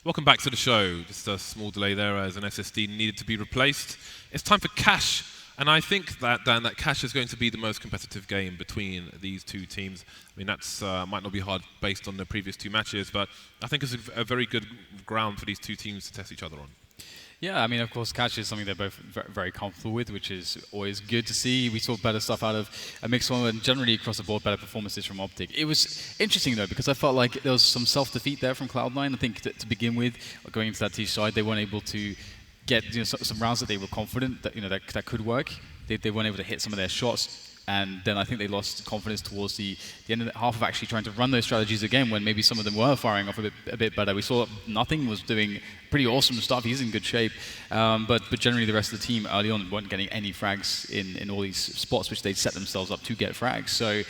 Welcome back to the show. Just a small delay there as an SSD needed to be replaced. It's time for Cash, and I think that, Dan, that Cash is going to be the most competitive game between these two teams. I mean, that's might not be hard based on the previous two matches, but I think it's a very good ground for these two teams to test each other on. Yeah, I mean, of course, Catch is something they're both very comfortable with, which is always good to see. We saw better stuff out of a mixwell and generally across the board better performances from Optic. It was interesting, though, because I felt like there was some self-defeat there from Cloud9. I think to begin with, going into that T side, they weren't able to get some rounds that they were confident that that could work. They weren't able to hit some of their shots. And then I think they lost confidence towards the end of the half of actually trying to run those strategies again when maybe some of them were firing off a bit better. We saw Nothing was doing pretty awesome stuff. He's in good shape. But generally the rest of the team early on weren't getting any frags in all these spots which they'd set themselves up to get frags. So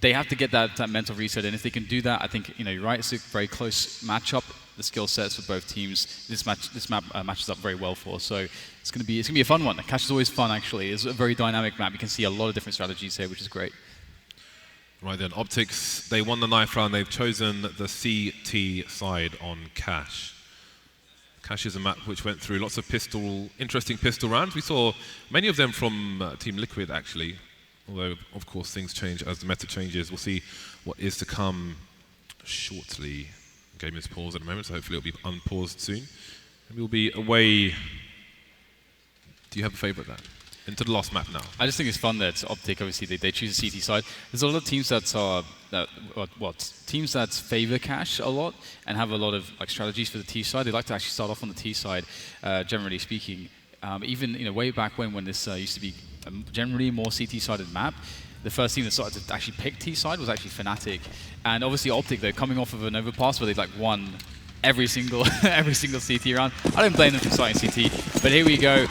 they have to get that mental reset. And if they can do that, I think, you're right, it's a very close matchup. The skill sets for both teams, this map matches up very well for. So it's going to be a fun one. Cash is always fun, actually. It's a very dynamic map. You can see a lot of different strategies here, which is great. Right then, Optics, they won the knife round. They've chosen the CT side on Cash. Cash is a map which went through lots of interesting pistol rounds. We saw many of them from Team Liquid, actually. Although, of course, things change as the meta changes. We'll see what is to come shortly. Game is paused at the moment, so hopefully it'll be unpaused soon. And we'll be away. Do you have a favourite there? Into the last map now. I just think it's fun that Optic, obviously, they choose the CT side. There's a lot of teams that favour Cash a lot and have a lot of strategies for the T side. They like to actually start off on the T side, generally speaking. Even way back when this used to be a generally more CT-sided map, the first team that started to actually pick T-side was actually Fnatic. And obviously Optic, they're coming off of an overpass where they won every single CT round. I don't blame them for starting CT, but here we go.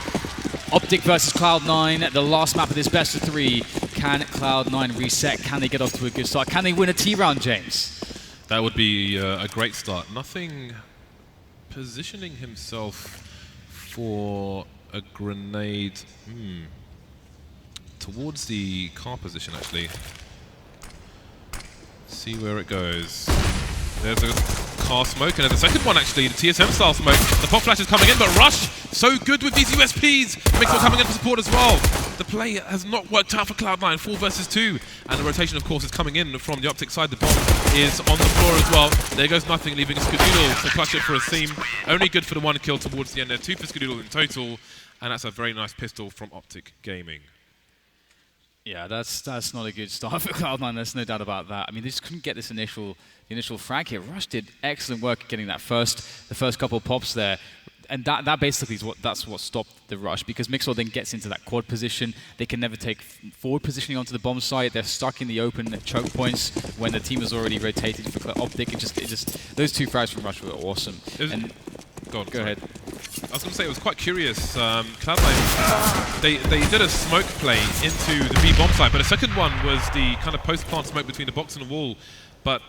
Optic versus Cloud9, the last map of this best of 3. Can Cloud9 reset? Can they get off to a good start? Can they win a T round, James? That would be a great start. Nothing positioning himself for a grenade towards the car position, actually. See where it goes. There's a car smoke, and there's a second one, actually, the TSM style smoke. The pop flash is coming in, but Rush, so good with these USPs. Mixwell coming in for support as well. The play has not worked out for Cloud9, 4 versus 2. And the rotation, of course, is coming in from the Optic side. The bomb is on the floor as well. There goes Nothing, leaving Skadoodle to clutch it for a seam. Only good for the 1 kill towards the end there. 2 for Skadoodle in total. And that's a very nice pistol from Optic Gaming. Yeah, that's not a good start for Cloud9. There's no doubt about that. I mean, they just couldn't get this initial frag here. Rush did excellent work getting the first couple pops there, and that basically is what stopped the rush, because Mixwell then gets into that quad position. They can never take forward positioning onto the bomb site. They're stuck in the open at choke points when the team has already rotated for Optic. It just those 2 frags from Rush were awesome. Go ahead. I was going to say, it was quite curious. Cloud9, they did a smoke play into the B bomb site, but the second one was the kind of post-plant smoke between the box and the wall. But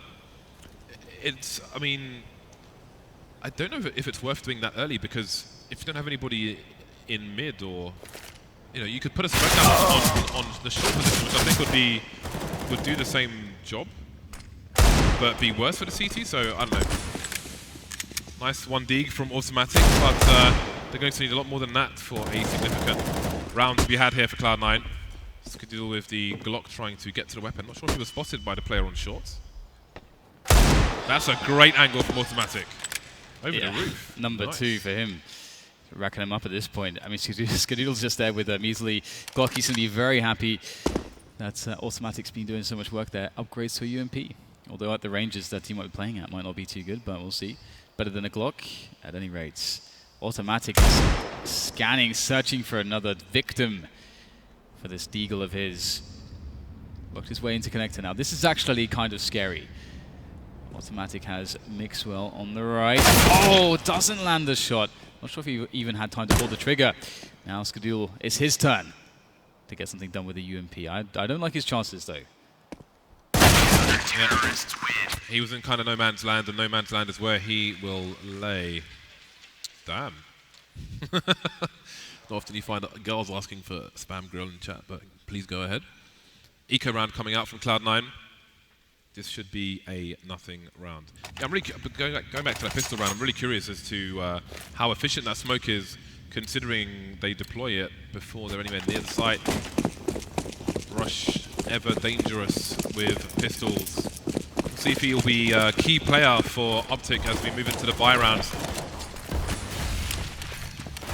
I mean, I don't know if it's worth doing that early, because if you don't have anybody in mid, or you could put a smoke down on the short position, which I think would do the same job, but be worse for the CT. So I don't know. Nice 1 dig from autimatic, but they're going to need a lot more than that for a significant round to be had here for Cloud9. Skadoodle with the Glock trying to get to the weapon. Not sure if he was spotted by the player on shorts. That's a great angle from autimatic. Over the roof. Number 2 for him. Racking him up at this point. I mean, Skadoodle's just there with a measly Glock. He's going to be very happy that autimatic's been doing so much work there. Upgrades to a UMP. Although at the ranges that team might be playing at might not be too good, but we'll see. Better than a Glock, at any rate. autimatic is scanning, searching for another victim for this deagle of his. Worked his way into connector now. This is actually kind of scary. autimatic has mixwell on the right. Oh, doesn't land the shot. Not sure if he even had time to pull the trigger. Now Skadoodle, it's his turn to get something done with the UMP. I don't like his chances, though. Yeah. He was in kind of no man's land, and no man's land is where he will lay. Damn. Not often you find girls asking for spam grill in chat, but please go ahead. Eco round coming out from Cloud9. this should be a nothing round. Yeah, I'm really going back to that pistol round. I'm really curious as to how efficient that smoke is, considering they deploy it before they're anywhere near the site. Rush ever dangerous with pistols. We'll see if he'll be a key player for Optic as we move into the buy round.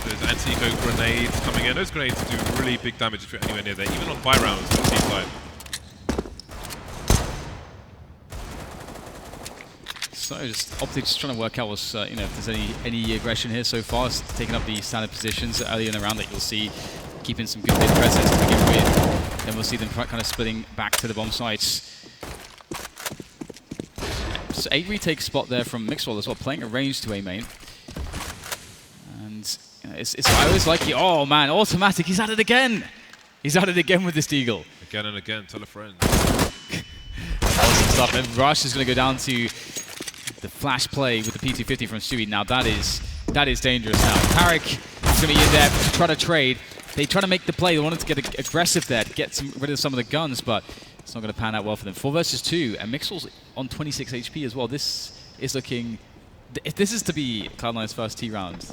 There's anti-eco grenades coming in. Those grenades do really big damage if you're anywhere near there, even on buy rounds on the team side. So just Optic just trying to work out what's, you know, if there's any aggression here so far. It's taking up the standard positions early in the round that you'll see, keeping some good mid presence to begin with. Then we'll see them kind of splitting back to the bomb sites. So a retake spot there from mixwell as well, playing a range to A main. And you know, I always like it. Oh man, autimatic, he's at it again. He's at it again with this Deagle. Again and again, tell a friend. Awesome stuff. And Rush is going to go down to the flash play with the P250 from Stewie. Now that is dangerous now. Tarik is going to be in there to try to trade. They try to make the play. They wanted to get aggressive there to get rid of some of the guns, but it's not going to pan out well for them. 4 versus 2, and mixwell's on 26 HP as well. This is looking... If this is to be Cloud9's first T round,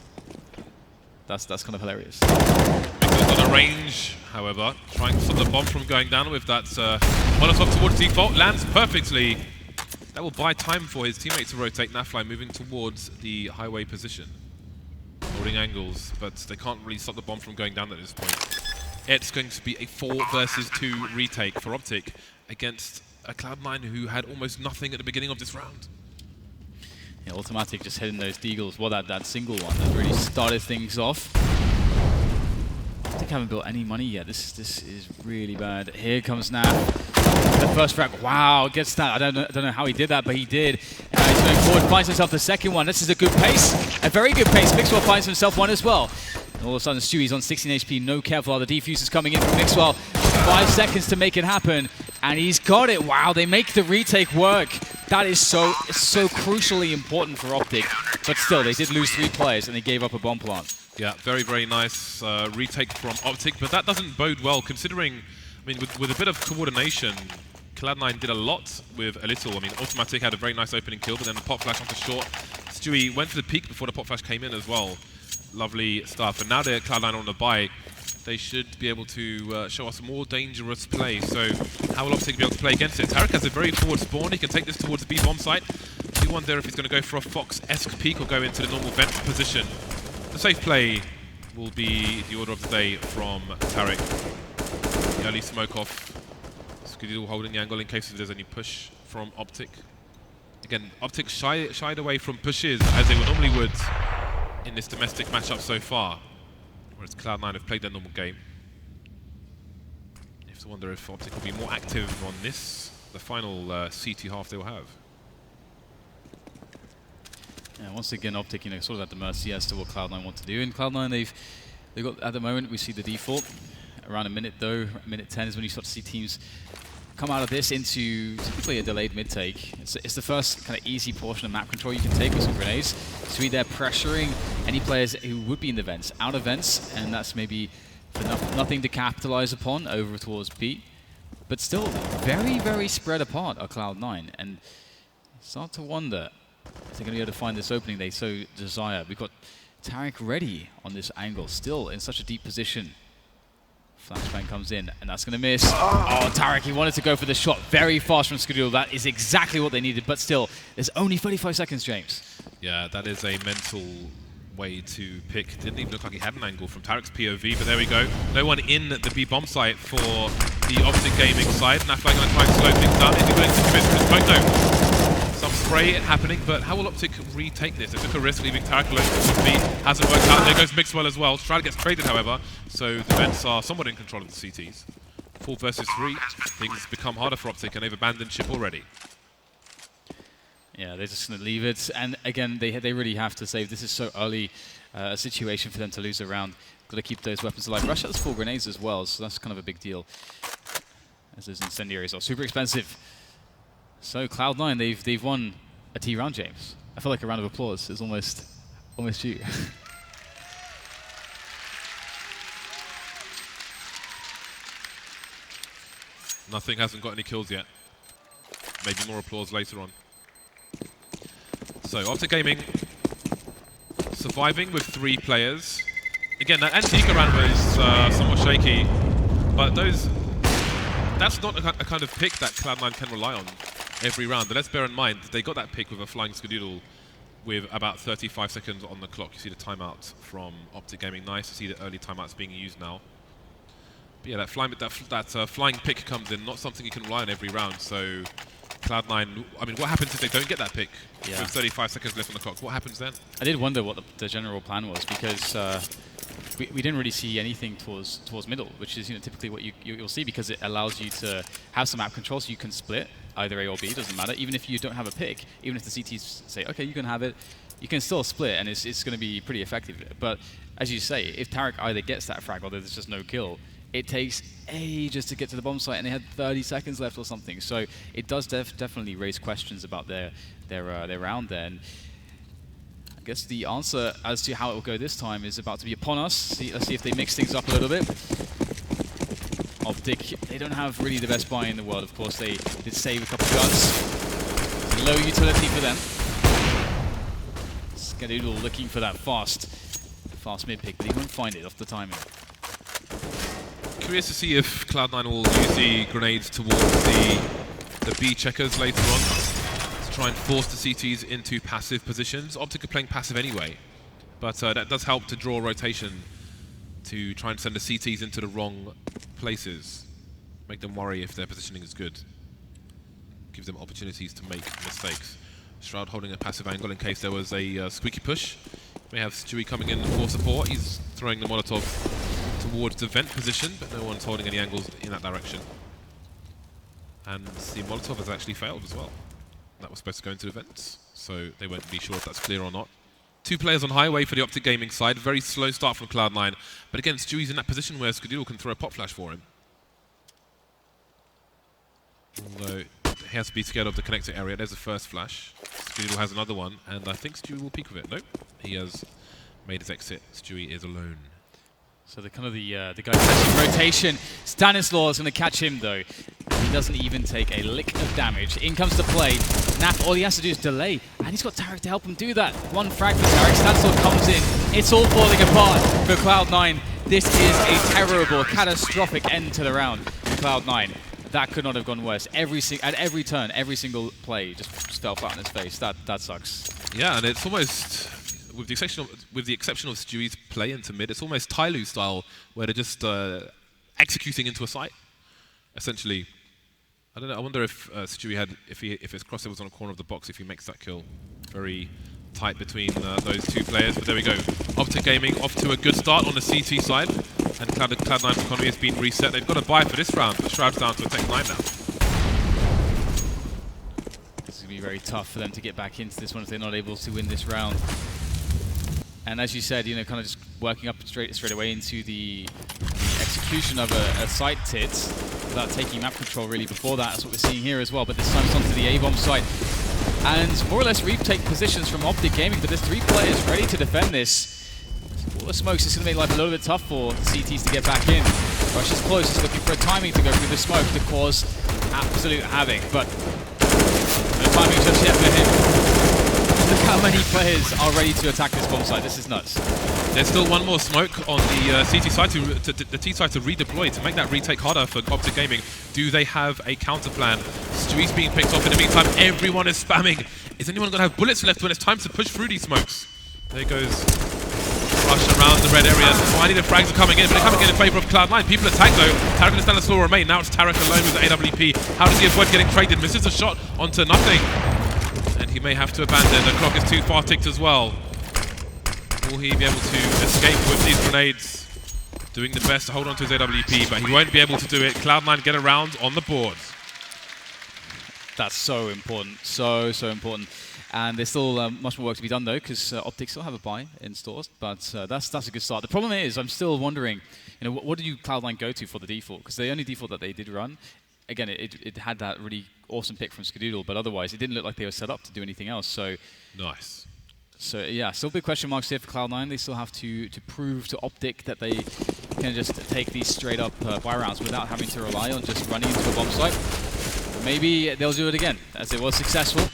that's kind of hilarious. Mixwell's on a range, however, trying to stop the bomb from going down with that Molotov towards default. Lands perfectly. That will buy time for his teammate to rotate. NAF moving towards the highway position. Holding angles, but they can't really stop the bomb from going down at this point. It's going to be a 4 versus 2 retake for Optic against a Cloud9 who had almost nothing at the beginning of this round. Yeah, autimatic just hitting those Deagles. Well, that single one that really started things off. Optic haven't built any money yet. This is really bad. Here comes NAF. The first frag, wow, gets that. I don't know how he did that, but he did. He's going forward, finds himself the second one. This is a good pace, a very good pace. Mixwell finds himself one as well. And all of a sudden, Stewie's on 16 HP, no Kevlar. The defuse is coming in from Mixwell. 5 seconds to make it happen, and he's got it. Wow, they make the retake work. That is so crucially important for Optic. But still, they did lose 3 players, and they gave up a bomb plant. Yeah, very, very nice retake from Optic, but that doesn't bode well considering, I mean, with a bit of coordination, Cloud9 did a lot with a little. I mean, autimatic had a very nice opening kill, but then the pop flash onto short. Stewie went for the peak before the pop flash came in as well. Lovely stuff. And now they're Cloud9 on the buy. They should be able to show us more dangerous play. So how will Optic be able to play against it? Tarik has a very forward spawn. He can take this towards the B bomb site. You wonder if he's going to go for a Fox-esque peak or go into the normal vent position. The safe play will be the order of the day from Tarik. The early smoke off. Skadoodle holding the angle in case there's any push from Optic. Again, Optic shied away from pushes as they normally would in this domestic matchup so far, whereas Cloud9 have played their normal game. You have to wonder if Optic will be more active on this, the final CT half they will have. Yeah, once again, Optic, you know, sort of at the mercy as to what Cloud9 want to do. And Cloud9, they've got, at the moment, we see the default. Around a minute though, minute 10 is when you start to see teams come out of this into typically a delayed mid-take. It's the first kind of easy portion of map control you can take with some grenades. So they're pressuring any players who would be in the vents, out of vents, and that's maybe for nothing to capitalize upon over towards B. But still, very, very spread apart are Cloud9, and start to wonder if they're going to be able to find this opening they so desire. We've got Tarik ready on this angle, still in such a deep position. Flashbang comes in, and that's going to miss. Oh, Tarik, he wanted to go for the shot very fast from Skadoodle. That is exactly what they needed, but still, there's only 35 seconds, James. Yeah, that is a mental way to pick. Didn't even look like he had an angle from Tarik's POV, but there we go. No one in the B bomb site for the Optic Gaming side. NAF going to try and slow things down. Is he willing to commit to this point? No. Some spray happening, but how will Optic retake this? They took a risk leaving Tarik alone with B. Hasn't worked out. There goes Mixwell as well. Shroud gets traded, however, so the vents are somewhat in control of the CTs. 4 versus 3. Things become harder for Optic, and they've abandoned ship already. Yeah, they're just going to leave it. And again, they really have to save. This is so early a situation for them to lose a round. Got to keep those weapons alive. Rush has 4 grenades as well, so that's kind of a big deal. As those incendiaries are super expensive. So Cloud9, they've won a T round, James. I feel like a round of applause is almost due. Nothing hasn't got any kills yet. maybe more applause later on. So Optic Gaming surviving with 3 players. Again, that Antigua round was somewhat shaky, but that's not a kind of pick that Cloud9 can rely on every round. But let's bear in mind that they got that pick with a flying Skadoodle with about 35 seconds on the clock. You see the timeout from Optic Gaming. Nice to see the early timeouts being used now. But yeah, that flying pick comes in, not something you can rely on every round. So Cloud9, I mean, what happens if they don't get that pick with 35 seconds left on the clock? What happens then? I did wonder what the general plan was, because we didn't really see anything towards middle, which is typically what you'll see, because it allows you to have some map control, so you can split either A or B, doesn't matter. Even if you don't have a pick, even if the CTs say, okay, you can have it, you can still split, and it's going to be pretty effective. But as you say, if Tarik either gets that frag or there's just no kill, it takes ages to get to the bomb site, and they had 30 seconds left or something. So it does definitely raise questions about their round there. And I guess the answer as to how it will go this time is about to be upon us. Let's see if they mix things up a little bit. Optic, they don't have really the best buy in the world, of course. They did save a couple guns. Low utility for them. Skadoodle looking for that fast mid pick, but he won't find it off the timing. Curious to see if Cloud9 will use the grenades towards the B checkers later on to try and force the CTs into passive positions. Optic are playing passive anyway, but that does help to draw rotation to try and send the CTs into the wrong places, make them worry if their positioning is good, gives them opportunities to make mistakes. Shroud holding a passive angle in case there was a squeaky push. May have Stewie coming in for support. He's throwing the Molotov towards the vent position, but no one's holding any angles in that direction. And the Molotov has actually failed as well. That was supposed to go into the vents, so they won't be sure if that's clear or not. 2 players on highway for the Optic Gaming side. Very slow start from Cloud9, but again, Stewie's in that position where Skadoodle can throw a pop flash for him. Although he has to be scared of the connector area. There's the first flash. Skadoodle has another one, and I think Stewie will peek with it. Nope, he has made his exit. Stewie is alone. So the guy catching rotation. Stanislaw is going to catch him though. He doesn't even take a lick of damage. In comes the play. NAF, all he has to do is delay, and he's got Tarik to help him do that. 1 frag for Tarik. Stanislaw comes in. It's all falling apart for Cloud9. This is a terrible, catastrophic end to the round for Cloud9. That could not have gone worse. At every turn, every single play just fell flat on his face. That sucks. Yeah, and it's almost, with the exception of Stewie's play into mid, it's almost Tyloo style, where they're just executing into a site, essentially. I don't know. I wonder if Stewie had, if his crosser was on a corner of the box, if he makes that kill. Very tight between those 2 players. But there we go. Optic Gaming off to a good start on the CT side, and Cloud9's economy has been reset. They've got a buy for this round. The Shroud's down to a Tech 9 now. This is going to be very tough for them to get back into this one if they're not able to win this round. And as you said, kind of just working up straight away into the execution of a site tit without taking map control really before that. That's what we're seeing here as well, but this time it's onto the A-bomb site. And more or less retake positions from Optic Gaming, but there's 3 players ready to defend this. All the smokes is going to make life a little bit tough for the CTs to get back in. Rush is close, he's looking for a timing to go through the smoke to cause absolute havoc, but no timing just yet for him. Look how many players are ready to attack this bomb site. This is nuts. There's still 1 more smoke on the CT side, the T side to redeploy to make that retake harder for Optic Gaming. Do they have a counter plan? Stewie's being picked off in the meantime. Everyone is spamming. Is anyone going to have bullets left when it's time to push through these smokes? There goes Rush around the red area. Finally, the frags are coming in, but they're coming in favor of Cloud9. People attack though. Tarik and Stanislaw remain. Now it's Tarik alone with the AWP. How does he avoid getting traded? Misses a shot onto nothing. And he may have to abandon. The clock is too far ticked as well. Will he be able to escape with these grenades? Doing the best to hold on to his AWP, but he won't be able to do it. Cloud9 get around on the board. That's so important. So important. And there's still much more work to be done though, because Optic still have a buy in stores, but that's a good start. The problem is, I'm still wondering, what do you Cloud9 go to for the default? Because the only default that they did run, again, it had that really awesome pick from Skadoodle, but otherwise it didn't look like they were set up to do anything else. So nice. So yeah, still big question marks here for Cloud9. They still have to prove to Optic that they can just take these straight up buy rounds without having to rely on just running into a bomb site. maybe they'll do it again, as it was successful.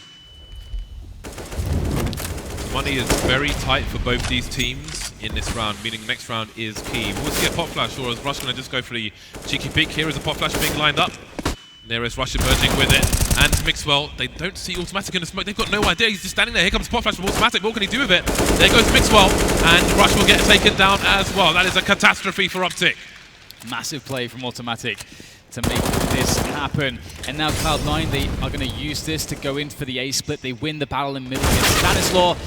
Money is very tight for both these teams in this round, meaning next round is key. We'll see a pop flash, or is Rush going to just go for the cheeky peek? Here is a pop flash being lined up. There is Rush emerging with it, and Mixwell, they don't see autimatic in the smoke. They've got no idea. He's just standing there. Here comes pop flash from autimatic. What can he do with it? There goes Mixwell, and Rush will get taken down as well. That is a catastrophe for Optic. Massive play from autimatic to make this happen. And now Cloud9, they are going to use this to go in for the A split. They win the battle in middle against Stanislaw.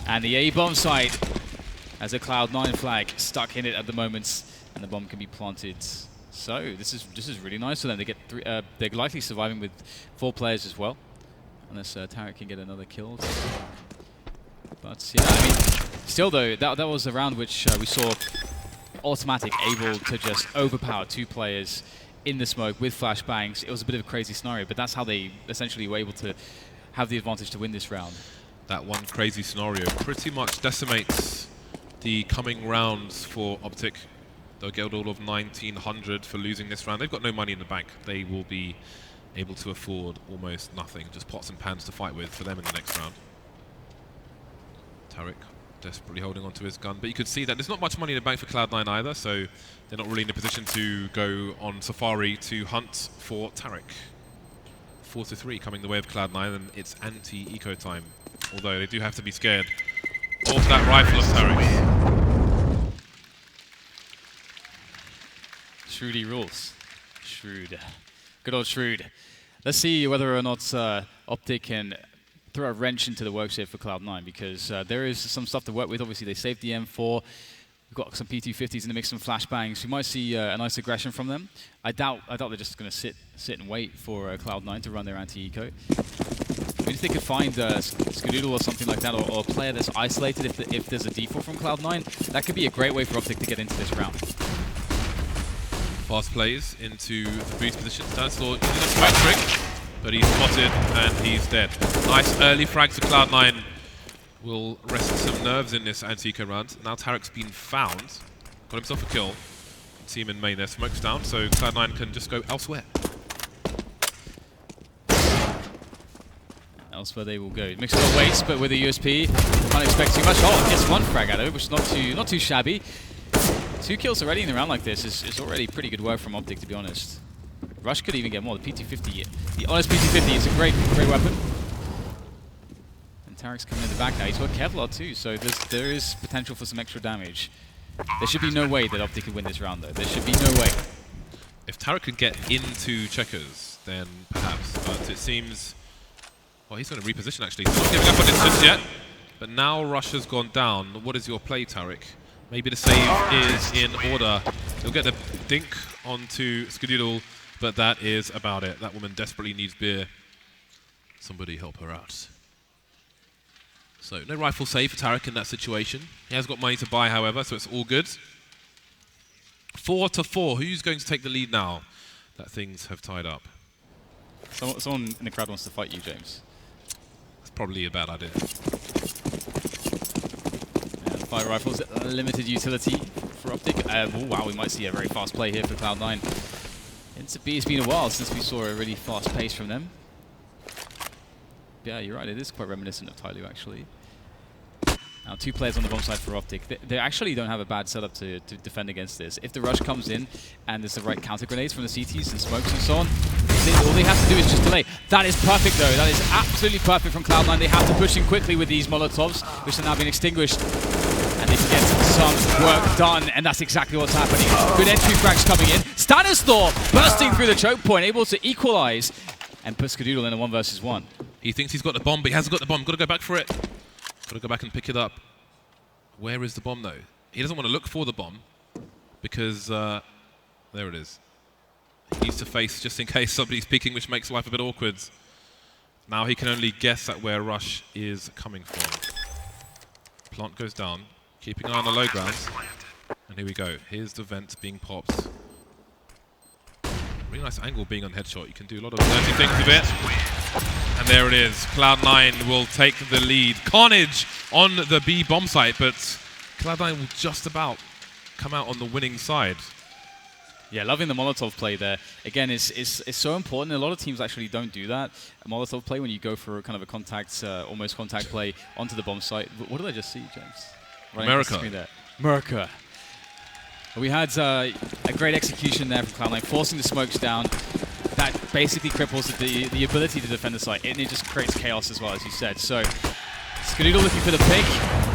And the A bomb side has a Cloud9 flag stuck in it at the moment, and the bomb can be planted. So this is really nice for them. They get they're likely surviving with 4 players as well, unless Tarik can get another kill. But yeah, I mean, still though, that was a round which we saw autimatic able to just overpower 2 players in the smoke with flashbangs. It was a bit of a crazy scenario, but that's how they essentially were able to have the advantage to win this round. That one crazy scenario pretty much decimates the coming rounds for Optic. They'll get all of 1,900 for losing this round. They've got no money in the bank. They will be able to afford almost nothing, just pots and pans to fight with for them in the next round. Tarik desperately holding onto his gun, but you could see that there's not much money in the bank for Cloud9 either, so they're not really in a position to go on safari to hunt for Tarik. 4-3 coming the way of Cloud9, and it's anti-eco time. Although they do have to be scared of that rifle of Tarik. Shroody rules. Shrewd. Good old Shrewd. Let's see whether or not Optic can throw a wrench into the works here for Cloud9, because there is some stuff to work with. Obviously, they saved the M4. We've got some P250s in the mix, some flashbangs. We might see a nice aggression from them. I doubt they're just going to sit and wait for Cloud9 to run their anti-eco. I mean, if they could find Skadoodle or something like that, or a player that's isolated if there's a default from Cloud9, that could be a great way for Optic to get into this round. Fast plays into the boost position. Stanislaw using a smoke trick, but he's spotted and he's dead. Nice early frag to Cloud9. Will rest some nerves in this anti-eco round. Now Tarik's been found. Got himself a kill. Team in main there. Smoke's down, so Cloud9 can just go elsewhere. Elsewhere they will go. Mixwell waits, but with a USP, can't expect too much. Oh, gets 1 frag out of it, which is not too shabby. 2 kills already in the round like this is already pretty good work from Optic, to be honest. Rush could even get more. The P250, the honest P250 is a great weapon. And Tarik's coming in the back now. He's got Kevlar too, so there is potential for some extra damage. There should be no way that Optic could win this round, though. There should be no way. If Tarik could get into checkers, then perhaps. But it seems... Well, he's going to reposition, actually. He's not giving up on this just yet. But now Rush has gone down. What is your play, Tarik? Maybe the save is in order. He'll get the dink onto Skadoodle, but that is about it. That woman desperately needs beer. Somebody help her out. So, no rifle save for Tarik in that situation. He has got money to buy, however, so it's all good. 4-4. Who's going to take the lead now that things have tied up? Someone in the crowd wants to fight you, James. That's probably a bad idea. 5 rifles, limited utility for Optic. Oh, wow, we might see a very fast play here for Cloud9. It's been a while since we saw a really fast pace from them. Yeah, you're right, it is quite reminiscent of Tyloo, actually. Now, 2 players on the bomb side for Optic. They actually don't have a bad setup to defend against this. If the rush comes in and there's the right counter grenades from the CTs and smokes and so on, all they have to do is just delay. That is perfect, though. That is absolutely perfect from Cloud9. They have to push in quickly with these Molotovs, which have now been extinguished. And they can get some work done, and that's exactly what's happening. Good entry frags coming in. Stanislaw bursting through the choke point, able to equalize and put Skadoodle in a 1 versus 1. He thinks he's got the bomb, but he hasn't got the bomb. Got to go back for it. Got to go back and pick it up. Where is the bomb, though? He doesn't want to look for the bomb because there it is. He needs to face just in case somebody's peeking, which makes life a bit awkward. Now he can only guess at where Rush is coming from. Plant goes down, keeping an eye on the low grounds. And here we go. Here's the vent being popped. Really nice angle being on headshot. You can do a lot of dirty things with it. And there it is. Cloud9 will take the lead. Carnage on the B bomb site, but Cloud9 will just about come out on the winning side. Yeah, loving the Molotov play there. Again, it's so important. A lot of teams actually don't do that. A Molotov play when you go for kind of a contact, almost contact play onto the bomb site. What did I just see, James? America. America. We had a great execution there from Cloud9, forcing the smokes down. That basically cripples the ability to defend the site, and it just creates chaos as well, as you said. So, Skadoodle looking for the pick.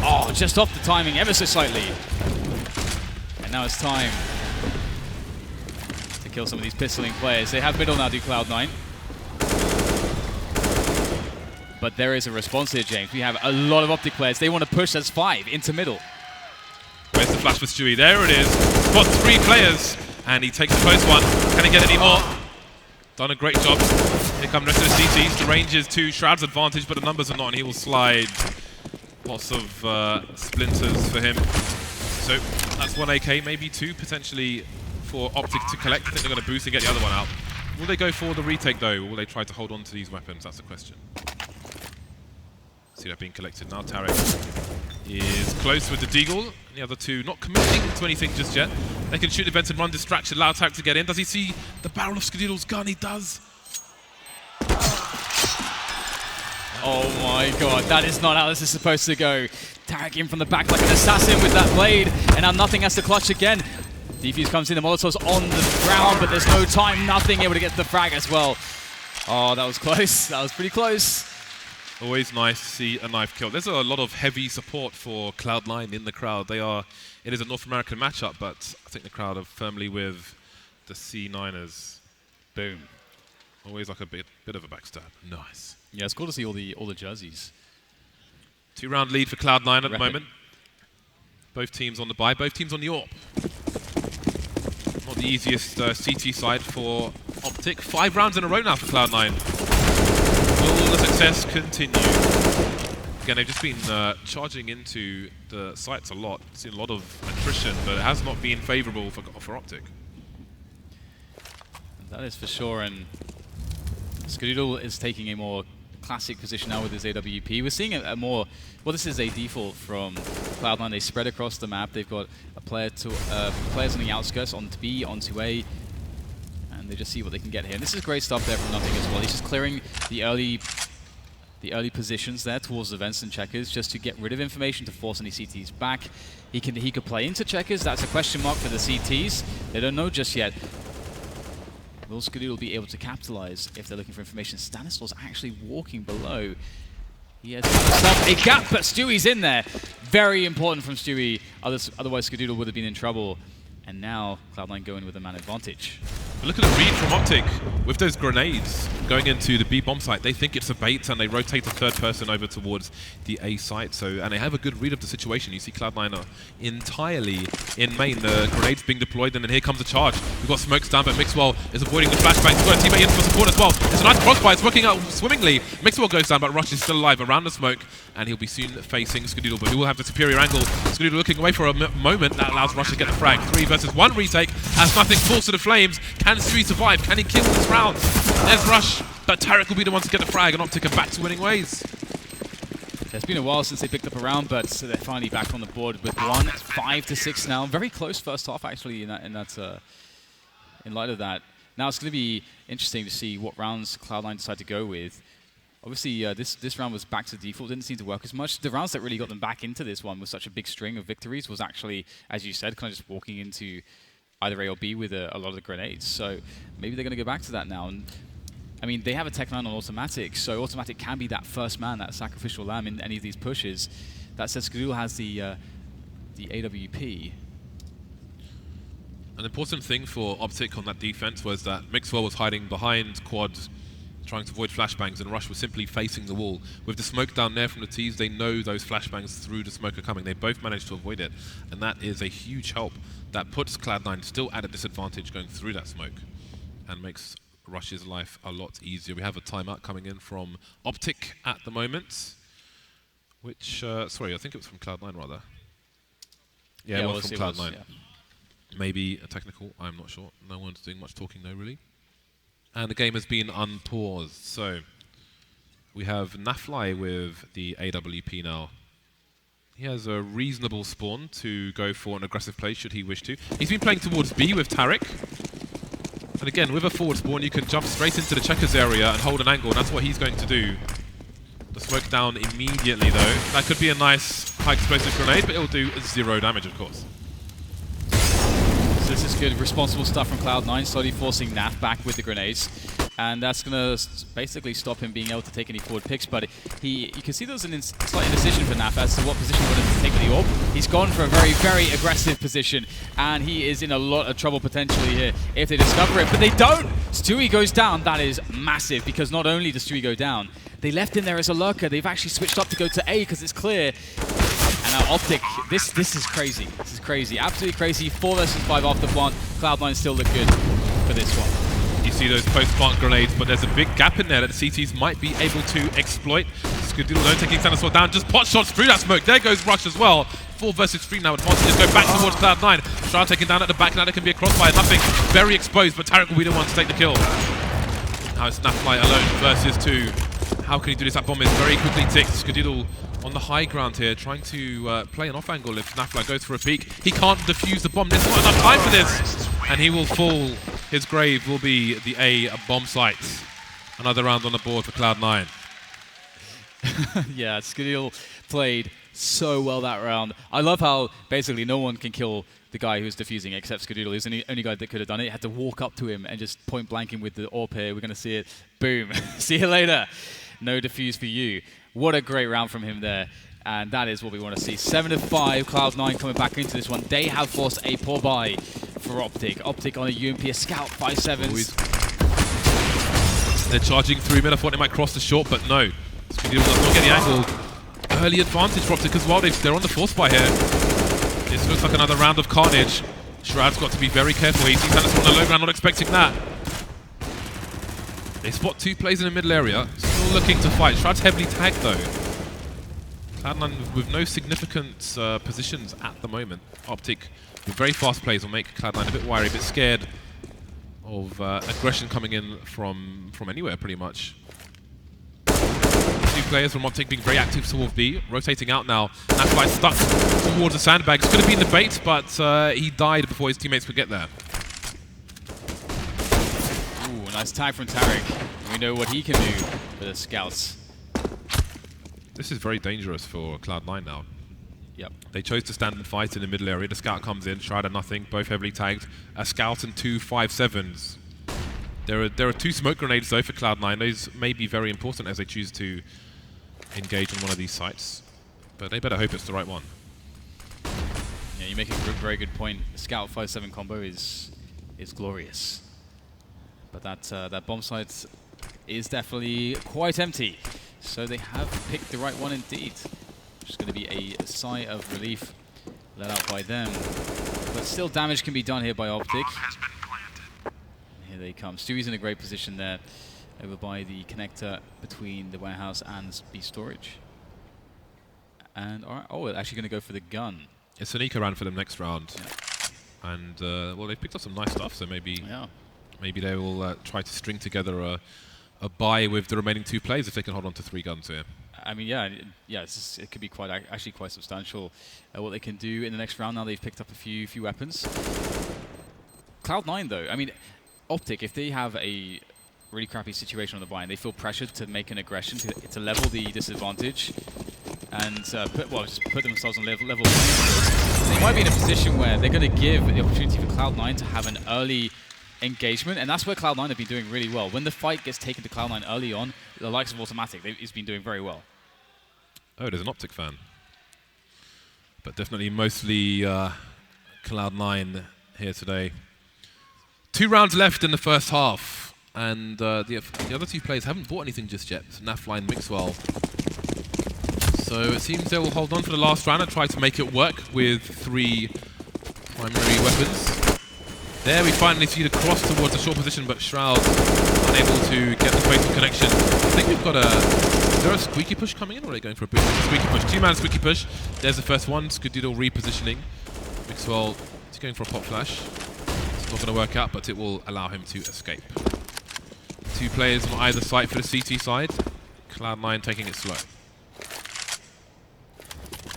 Oh, just off the timing ever so slightly. And now it's time to kill some of these pistoling players. They have middle now, do Cloud9. But there is a response here, James. We have a lot of Optic players. They want to push as 5 into middle. Where's the flash for Stewie? There it is. Spots 3 players, and he takes a close one. Can he get any more? Done a great job. Here come the rest of the CTs. The range is to Shroud's advantage, but the numbers are not, and he will slide. Lots of splinters for him. So that's 1 AK, maybe 2 potentially for Optic to collect. I think they're going to boost and get the other one out. Will they go for the retake though, or will they try to hold on to these weapons? That's the question. See that being collected now. Tarik is close with the Deagle. The other 2 not committing to anything just yet. They can shoot the vent and run distraction. Allow Tarik to get in. Does he see the barrel of Skadoodle's gun? He does. Oh my god, that is not how this is supposed to go. Tarik in from the back like an assassin with that blade, and now nothing has to clutch again. Defuse comes in, the Molotov's on the ground, but there's no time, nothing able to get to the frag as well. Oh, that was close. That was pretty close. Always nice to see a knife kill. There's a lot of heavy support for Cloud9 in the crowd. It is a North American matchup, but I think the crowd are firmly with the C9ers. Boom. Always like a bit of a backstab. Nice. Yeah, it's cool to see all the jerseys. 2-round lead for Cloud9 at the moment. Both teams on the buy, both teams on the AWP. Not the easiest CT side for Optic. 5 rounds in a row now for Cloud9. Will the success continue? Again, they've just been charging into the sites a lot. Seen a lot of attrition, but it has not been favourable for Optic. That is for sure, and Skadoodle is taking a more classic position now with his AWP. We're seeing a more, well, this is a default from Cloud9. They spread across the map. They've got a player players on the outskirts, onto B, onto A, and they just see what they can get here. And this is great stuff there from Nothing as well. He's just clearing the early positions there towards the vents and checkers just to get rid of information to force any CTs back. He could play into checkers. That's a question mark for the CTs. They don't know just yet. Will Skadoodle be able to capitalize if they're looking for information? Stanislaw's actually walking below. He has a gap, but Stewie's in there. Very important from Stewie. Otherwise, Skadoodle would have been in trouble. And now Cloud9 going with a man advantage. But look at the read from Optic with those grenades going into the B bomb site. They think it's a bait and they rotate the 3rd person over towards the A site. And they have a good read of the situation. You see Cloud9 are entirely in main. The grenades being deployed, and then here comes the charge. We've got smokes down, but mixwell is avoiding the flashbang. He's got a teammate in for support as well. It's a nice crossfire. It's working out swimmingly. Mixwell goes down, but Rush is still alive around the smoke, and he'll be soon facing Skadoodle, but he will have the superior angle. Skadoodle looking away for a moment. That allows Rush to get the frag. 3 versus 1 retake as Nothing falls to the flames. Can Stewie survive? Can he kill this round? There's Rush, but Tarik will be the one to get the frag, and Optic are back to winning ways. It's been a while since they picked up a round, but they're finally back on the board with 1. It's 5-6 now. Very close first half, actually, in light of that. Now it's going to be interesting to see what rounds Cloud9 decide to go with. Obviously, this round was back to default. Didn't seem to work as much. The rounds that really got them back into this one with such a big string of victories was actually, as you said, kind of just walking into either A or B with a lot of the grenades. So maybe they're going to go back to that now. And I mean, they have a Tech 9 on automatic, so automatic can be that first man, that sacrificial lamb in any of these pushes. That says Skadoodle has the AWP. An important thing for Optic on that defense was that Mixwell was hiding behind quad, trying to avoid flashbangs, and Rush was simply facing the wall. With the smoke down there from the T's, they know those flashbangs through the smoke are coming. They both managed to avoid it, and that is a huge help. That puts Cloud9 still at a disadvantage going through that smoke, and makes Rush's life a lot easier. We have a timeout coming in from Optic at the moment, which, sorry, I think it was from Cloud9 rather. Yeah, it was from Cloud9. Yeah. Maybe a technical, I'm not sure. No one's doing much talking though, really. And the game has been unpaused, so we have NAF with the AWP now. He has a reasonable spawn to go for an aggressive play should he wish to. He's been playing towards B with Tarik. And again, with a forward spawn, you can jump straight into the checkers area and hold an angle. That's what he's going to do. The smoke down immediately, though. That could be a nice high explosive grenade, but it'll do 0 damage, of course. So this is good, responsible stuff from Cloud9, slowly forcing NAF back with the grenades. And that's going to basically stop him being able to take any forward picks. But you can see there's a slight indecision for NAF as to what position he wanted to take with the orb. He's gone for a very, very aggressive position. And he is in a lot of trouble potentially here if they discover it. But they don't! Stewie goes down. That is massive because not only does Stewie go down, they left him there as a lurker. They've actually switched up to go to A because it's clear. And now Optic, this is crazy. This is crazy. Absolutely crazy. 4 versus 5 after plant. Cloud9 still look good for this one. You see those post-plant grenades, but there's a big gap in there that the CTs might be able to exploit. Skadoodle though taking stanislaw down, just pot shots through that smoke. There goes Rush as well. 4 versus 3 now. Advantages go back towards Cloud9. Shroud taken down at the back. Now there can be a crossfire. Nothing. Very exposed, but Tarik will be the one to take the kill. Now it's NAF alone versus 2. How can he do this? That bomb is very quickly ticked. Skadoodle on the high ground here, trying to play an off angle if NAF goes for a peek. He can't defuse the bomb. There's not enough time for this. And he will fall. His grave will be the A bomb site. Another round on the board for Cloud9. Yeah, Skadoodle played so well that round. I love how basically no one can kill the guy who's defusing except Skadoodle. He's the only guy that could have done it. He had to walk up to him and just point blank him with the AWP here. We're going to see it. Boom. See you later. No defuse for you. What a great round from him there. And that is what we want to see. 7 of 5, Cloud9 coming back into this one. They have forced a poor buy for Optic. Optic on a UMP, a scout, 5-7s. They're charging through mid. I thought they might cross the short, but no. Skadoodle does not get the angle. Early advantage for Optic as well. They're on the force buy here. This looks like another round of carnage. Shroud's got to be very careful. He sees Anderson on the low ground, not expecting that. They spot 2 players in the middle area. Still looking to fight. Shroud's heavily tagged though. Cloud9 with no significant positions at the moment. Optic with very fast plays will make Cloud9 a bit wary, a bit scared of aggression coming in from anywhere pretty much. 2 players from Optic being very active towards B, rotating out now. NAF stuck towards the sandbags. Could have been the bait, but he died before his teammates could get there. Ooh, nice tag from Tarik. We know what he can do for the scouts. This is very dangerous for Cloud9 now. Yep. They chose to stand and fight in the middle area. The scout comes in, Shroud and nothing, both heavily tagged. A scout and 2 5-7s. There are 2 smoke grenades though for Cloud9. Those may be very important as they choose to engage on one of these sites. But they better hope it's the right one. Yeah, you make a very good point. The scout 5-7 combo is glorious. But that bomb site is definitely quite empty. So they have picked the right one indeed. Which is going to be a sigh of relief let out by them. But still damage can be done here by Optic. Here they come. Stewie's in a great position there over by the connector between the warehouse and B storage. And all right, oh, they're actually going to go for the gun. It's an eco round for them next round. Yeah. And well, they picked up some nice stuff, so maybe they will try to string together a buy with the remaining 2 players if they can hold on to 3 guns here. I mean, yeah, it could be actually quite substantial what they can do in the next round. Now they've picked up a few weapons. Cloud9 though, I mean, Optic, if they have a really crappy situation on the buy and they feel pressured to make an aggression to level the disadvantage and just put themselves on level 1, they might be in a position where they're going to give the opportunity for Cloud9 to have an early engagement, and that's where Cloud9 have been doing really well. When the fight gets taken to Cloud9 early on, the likes of autimatic, he's been doing very well. Oh, there's an Optic fan. But definitely mostly Cloud9 here today. 2 rounds left in the first half, and the other 2 players haven't bought anything just yet. So NAF mixwell. So it seems they will hold on for the last round and try to make it work with 3 primary weapons. There we finally see the cross towards the short position, but Shroud unable to get the fatal connection. I think we've got is there a squeaky push coming in, or are they going for a boost? Squeaky push, 2-man squeaky push. There's the first one, Skadoodle repositioning. Mixwell is going for a pop flash. It's not going to work out, but it will allow him to escape. 2 players on either side for the CT side. Cloud9 taking it slow.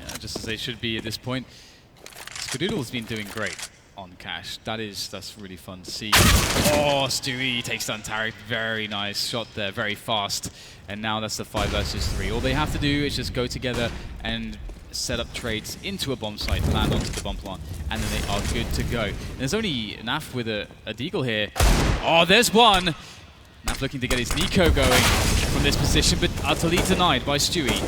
Yeah, just as they should be at this point. Skadoodle's been doing great. on Cash. That's really fun to see. Oh, Stewie takes down Tarik. Very nice shot there, very fast. And now that's the 5 versus 3. All they have to do is just go together and set up trades into a bomb site, land onto the bomb plant, and then they are good to go. And there's only NAF with a deagle here. Oh, there's one! NAF looking to get his Nico going from this position, but utterly denied by Stewie.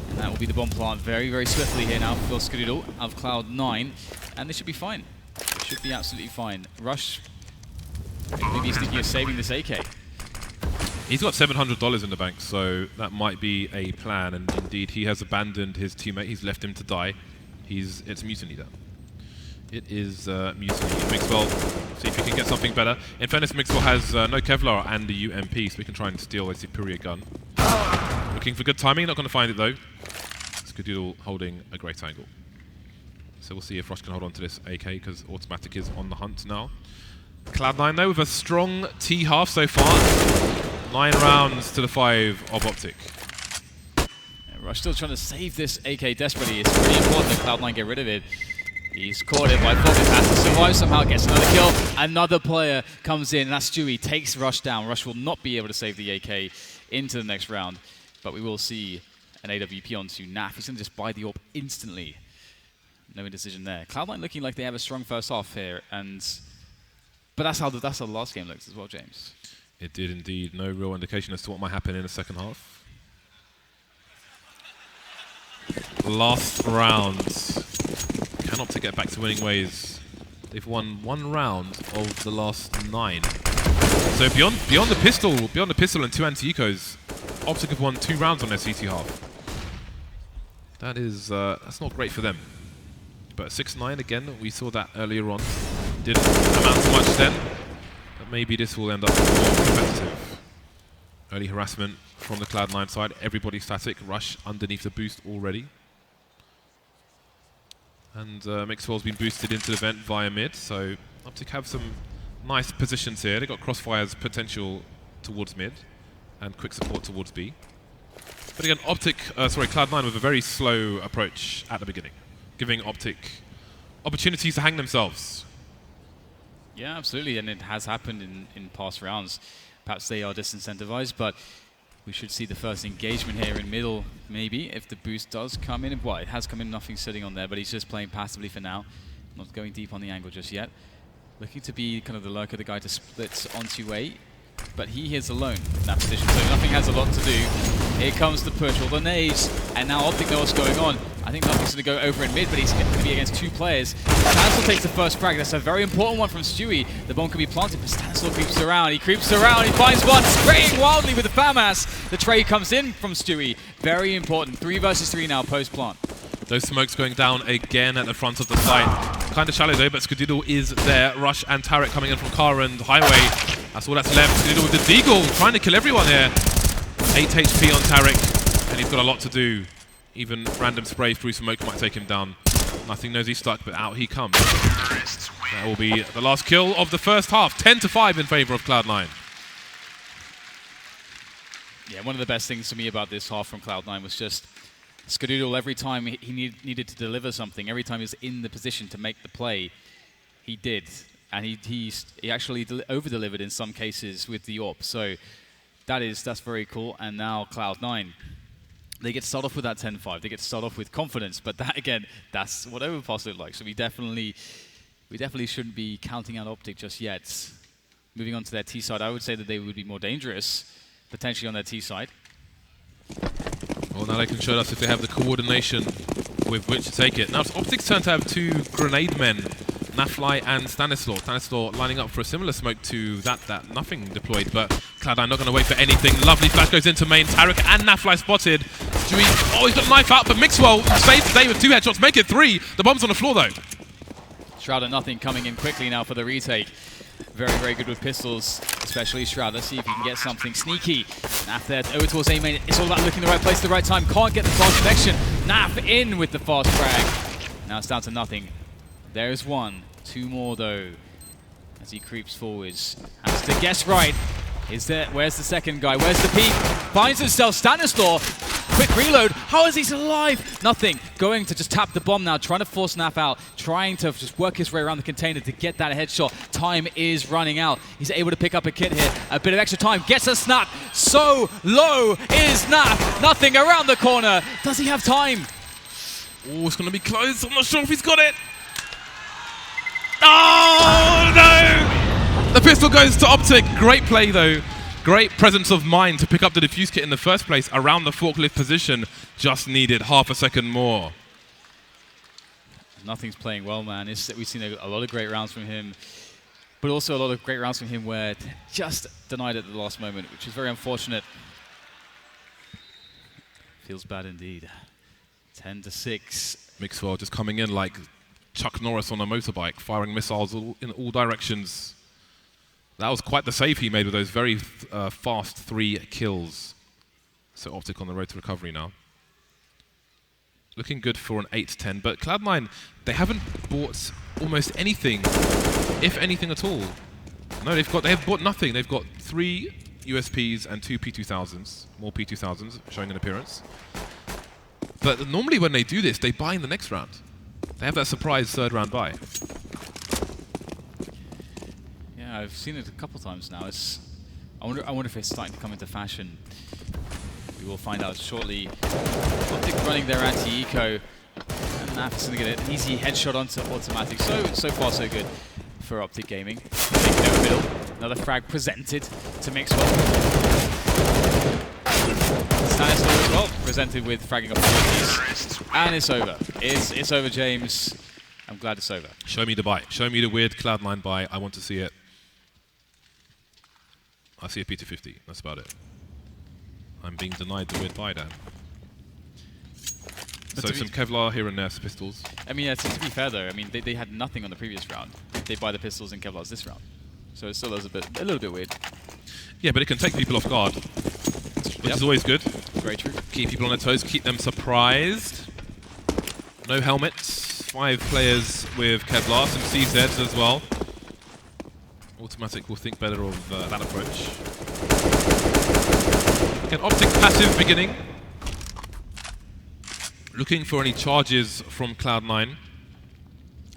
And that will be the bomb plant very, very swiftly here now for Skadoodle of Cloud9. And they should be fine. They should be absolutely fine. Rush, maybe he's thinking of saving this AK. He's got $700 in the bank, so that might be a plan. And indeed, he has abandoned his teammate. He's left him to die. It's mutiny there. It is mutiny. Mixwell, see if he can get something better. In fairness, Mixwell has no Kevlar and the UMP, so we can try and steal a superior gun. Looking for good timing, not going to find it though. Skadoodle holding a great angle. So we'll see if Rush can hold on to this AK, because autimatic is on the hunt now. Cloud9 though with a strong T half so far. 9 rounds to the 5 of Optic. Yeah, Rush still trying to save this AK desperately. It's really important that Cloud9 get rid of it. He's caught it by Focus, has to survive somehow, gets another kill. Another player comes in, and that's Stewie, takes Rush down. Rush will not be able to save the AK into the next round, but we will see an AWP onto NAF. He's going to just buy the AWP instantly. No indecision there. Cloud9 looking like they have a strong first half here, but that's how the last game looks as well, James. It did indeed. No real indication as to what might happen in the second half. Last round. Can Optic get back to winning ways? They've won 1 round of the last 9. So beyond the pistol and 2 anti-ecos, Optic have won 2 rounds on their CT half. That is that's not great for them. But 6-9 again, we saw that earlier on. Didn't amount to much then, but maybe this will end up more competitive. Early harassment from the Cloud9 side. Everybody static. Rush underneath the boost already. And Mixwell's been boosted into the vent via mid, so Optic have some nice positions here. They've got crossfire's potential towards mid and quick support towards B. But again, Cloud9 with a very slow approach at the beginning, giving Optic opportunities to hang themselves. Yeah, absolutely, and it has happened in past rounds. Perhaps they are disincentivized, but we should see the first engagement here in middle, maybe, if the boost does come in. Well, it has come in, nothing sitting on there, but he's just playing passively for now. Not going deep on the angle just yet. Looking to be kind of the lurker, the guy to split onto A, but he is alone in that position, so nothing has a lot to do. Here comes the push, all the nades, and now Optic know what's going on. I think nothing's going to go over in mid, but he's going to be against 2 players. Stanislaw takes the first frag. That's a very important one from Stewie. The bomb can be planted, but Stanislaw creeps around. He creeps around, he finds one, spraying wildly with the FAMAS. The trade comes in from Stewie. Very important. 3 versus 3 now, post-plant. Those smokes going down again at the front of the site. Kind of shallow though, but Skadoodle is there. Rush and Tarik coming in from car and highway. That's all that's left. Skadoodle with the deagle, trying to kill everyone here. 8 HP on Tarik, and he's got a lot to do. Even random spray through smoke might take him down. Nothing knows he's stuck, but out he comes. That will be the last kill of the first half. 10-5 in favor of Cloud9. Yeah, one of the best things to me about this half from Cloud9 was just Skadoodle, every time he needed to deliver something, every time he was in the position to make the play, he did. And he actually over-delivered in some cases with the AWP. So that's very cool. And now Cloud9, they get to start off with that 10-5. They get to start off with confidence. But that, again, that's what Overpass looked like. So we definitely shouldn't be counting out Optic just yet. Moving on to their T side, I would say that they would be more dangerous, potentially on their T side. Well, now they can show us if they have the coordination with which to take it. Now it's Optic's turn to have 2 grenade men, Nafly and Stanislaw. Stanislaw lining up for a similar smoke to that nothing deployed, but Cloud9 not going to wait for anything. Lovely flash goes into main. Tarik and Nafly spotted. Stewie, oh, he's got a knife out, but Mixwell saves the day with 2 headshots. Make it 3. The bomb's on the floor though. Shroud and nothing coming in quickly now for the retake. Very, very good with pistols, especially Shroud. Let's see if he can get something sneaky. NAF there over towards A main. It's all about looking the right place at the right time. Can't get the fast connection. NAF in with the fast frag. Now it's down to nothing. There's 1. 2 more though. As he creeps forwards. Has to guess right. Where's the second guy? Where's the peek? Finds himself Stanislaw. Quick reload. How is he still alive? Nothing. going to just tap the bomb now, trying to force NAF out, trying to just work his way around the container to get that headshot. Time is running out. He's able to pick up a kit here. A bit of extra time, gets a snap. So low is NAF. Nothing around the corner. Does he have time? Oh, it's going to be close. I'm not sure if he's got it. Oh, no! The pistol goes to Optic. Great play, though. Great presence of mind to pick up the defuse kit in the first place around the forklift position. Just needed half a second more. Nothing's playing well, man. We've seen a lot of great rounds from him, but also a lot of great rounds from him where just denied at the last moment, which is very unfortunate. Feels bad indeed. 10-6. Mixwell just coming in like Chuck Norris on a motorbike, firing missiles in all directions. That was quite the save he made with those very fast 3 kills. So Optic on the road to recovery now. Looking good for an 8-10, but Cloud9, they haven't bought almost anything, if anything at all. No, they have bought nothing. They've got 3 USPs and 2 P2000s, more P2000s showing an appearance. But normally when they do this, they buy in the next round. They have that surprise 3rd round buy. Yeah, I've seen it a couple times now. I wonder if it's starting to come into fashion. We will find out shortly. Optic running their anti-eco, and NAF is going to get an easy headshot onto autimatic. So far so good for Optic Gaming. Taking over middle. Another frag presented to mixwell. Stanislaw as well, presented with fragging opportunities. And it's over. It's over, James. I'm glad it's over. Show me the buy. Show me the weird Cloud9 buy. I want to see it. I see a P250. That's about it. I'm being denied the weird buy, Dan. So some Kevlar here and there, some pistols. I mean, yeah, to be fair though, I mean, they had nothing on the previous round. They buy the pistols and Kevlars this round. So it still is a little bit weird. Yeah, but it can take people off guard, which is always good. Very true. Keep People on their toes, keep them surprised. No helmets. 5 players with Kevlar, some CZs as well. Autimatic will think better of that approach. Again, Optic passive beginning. Looking for any charges from Cloud9.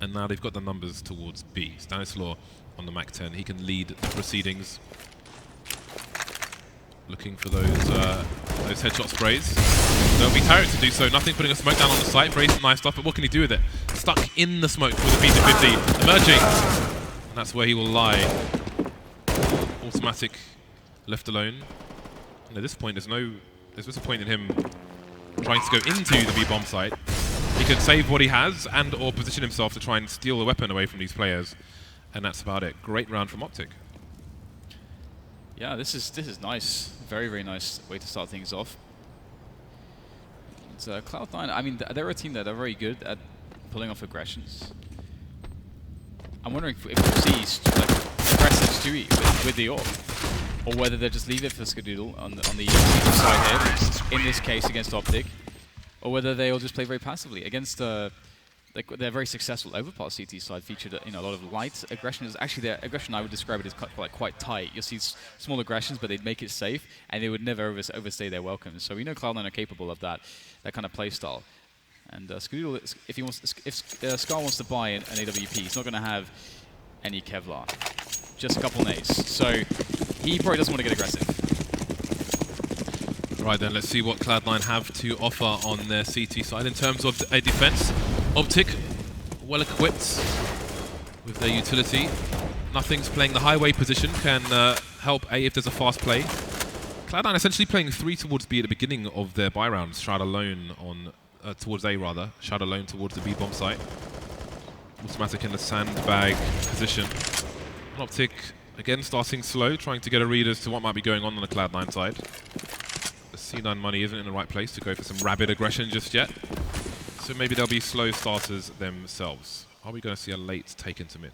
And now they've got the numbers towards B. Stanislaw on the Mac 10. He can lead the proceedings. Looking for those headshot sprays. There'll be Tarik to do so. Nothing, putting a smoke down on the site. Very nice stuff, but what can he do with it? Stuck in the smoke with a P250. Emerging. And that's where he will lie. Autimatic left alone. And at this point, there's just a point in him trying to go into the B-bomb site. He could save what he has and or position himself to try and steal the weapon away from these players. And that's about it. Great round from Optic. Yeah, this is nice. Very, very nice way to start things off. It's Cloud9, I mean, they're a team that are very good at pulling off aggressions. I'm wondering if we'll see like, aggressive Stewie with the AWP, or whether they'll just leave it for Skadoodle on the side here, in this case against Optic, or whether they'll just play very passively against their very successful overpass CT side featured a lot of light aggression. Actually, their aggression, I would describe it as quite tight. You'll see small aggressions, but they'd make it safe, and they would never overstay their welcome. So we know Cloud9 are capable of that kind of play style. And Skadoodle, if Scar wants to buy an AWP, he's not going to have any Kevlar, just a couple nades. So he probably doesn't want to get aggressive. Right then, let's see what Cloud9 have to offer on their CT side in terms of a defense. Optic, well equipped with their utility. Nothing's playing the highway position, can help A if there's a fast play. Cloud9 essentially playing 3 towards B at the beginning of their buy rounds. Shroud alone on, towards A rather. Shroud alone towards the B bomb site. Autimatic in the sandbag position. Optic again starting slow, trying to get a read as to what might be going on the Cloud9 side. The C9 money isn't in the right place to go for some rabid aggression just yet. So maybe they'll be slow starters themselves. Are we going to see a late take into mid?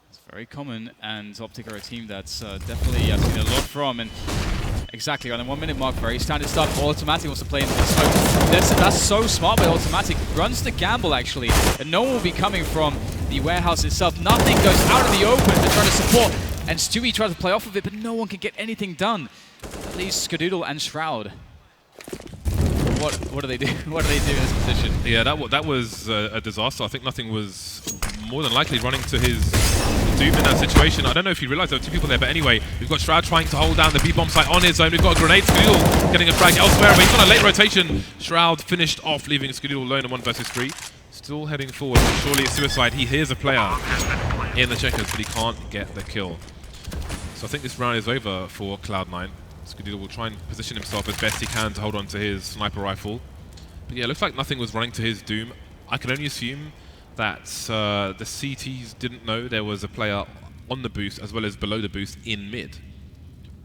It's very common, and Optic are a team that's definitely I've seen a lot from. And exactly on the 1 minute mark, very standard stuff. Autimatic wants to play into the smoke. That's so smart by Autimatic. Runs the gamble actually, and no one will be coming from the warehouse itself. Nothing goes out of the open to try to support. And Stewie tries to play off of it, but no one can get anything done. At least Skadoodle and Shroud. what do they do? What do they do in this position? Yeah, that was a disaster. I think nothing was more than likely running to his doom in that situation. I don't know if you realised there were two people there, but anyway, we've got Shroud trying to hold down the B-bomb site on his own. We've got a grenade. Skadoodle getting a frag elsewhere, but he's on a late rotation. Shroud finished off, leaving Skadoodle alone in 1 versus 3. Still heading forward. Surely it's suicide. He hears a player in the checkers, but he can't get the kill. So I think this round is over for Cloud9. Skadoodle will try and position himself as best he can to hold on to his sniper rifle. But yeah, it looks like nothing was running to his doom. I can only assume that the CTs didn't know there was a player on the boost as well as below the boost in mid.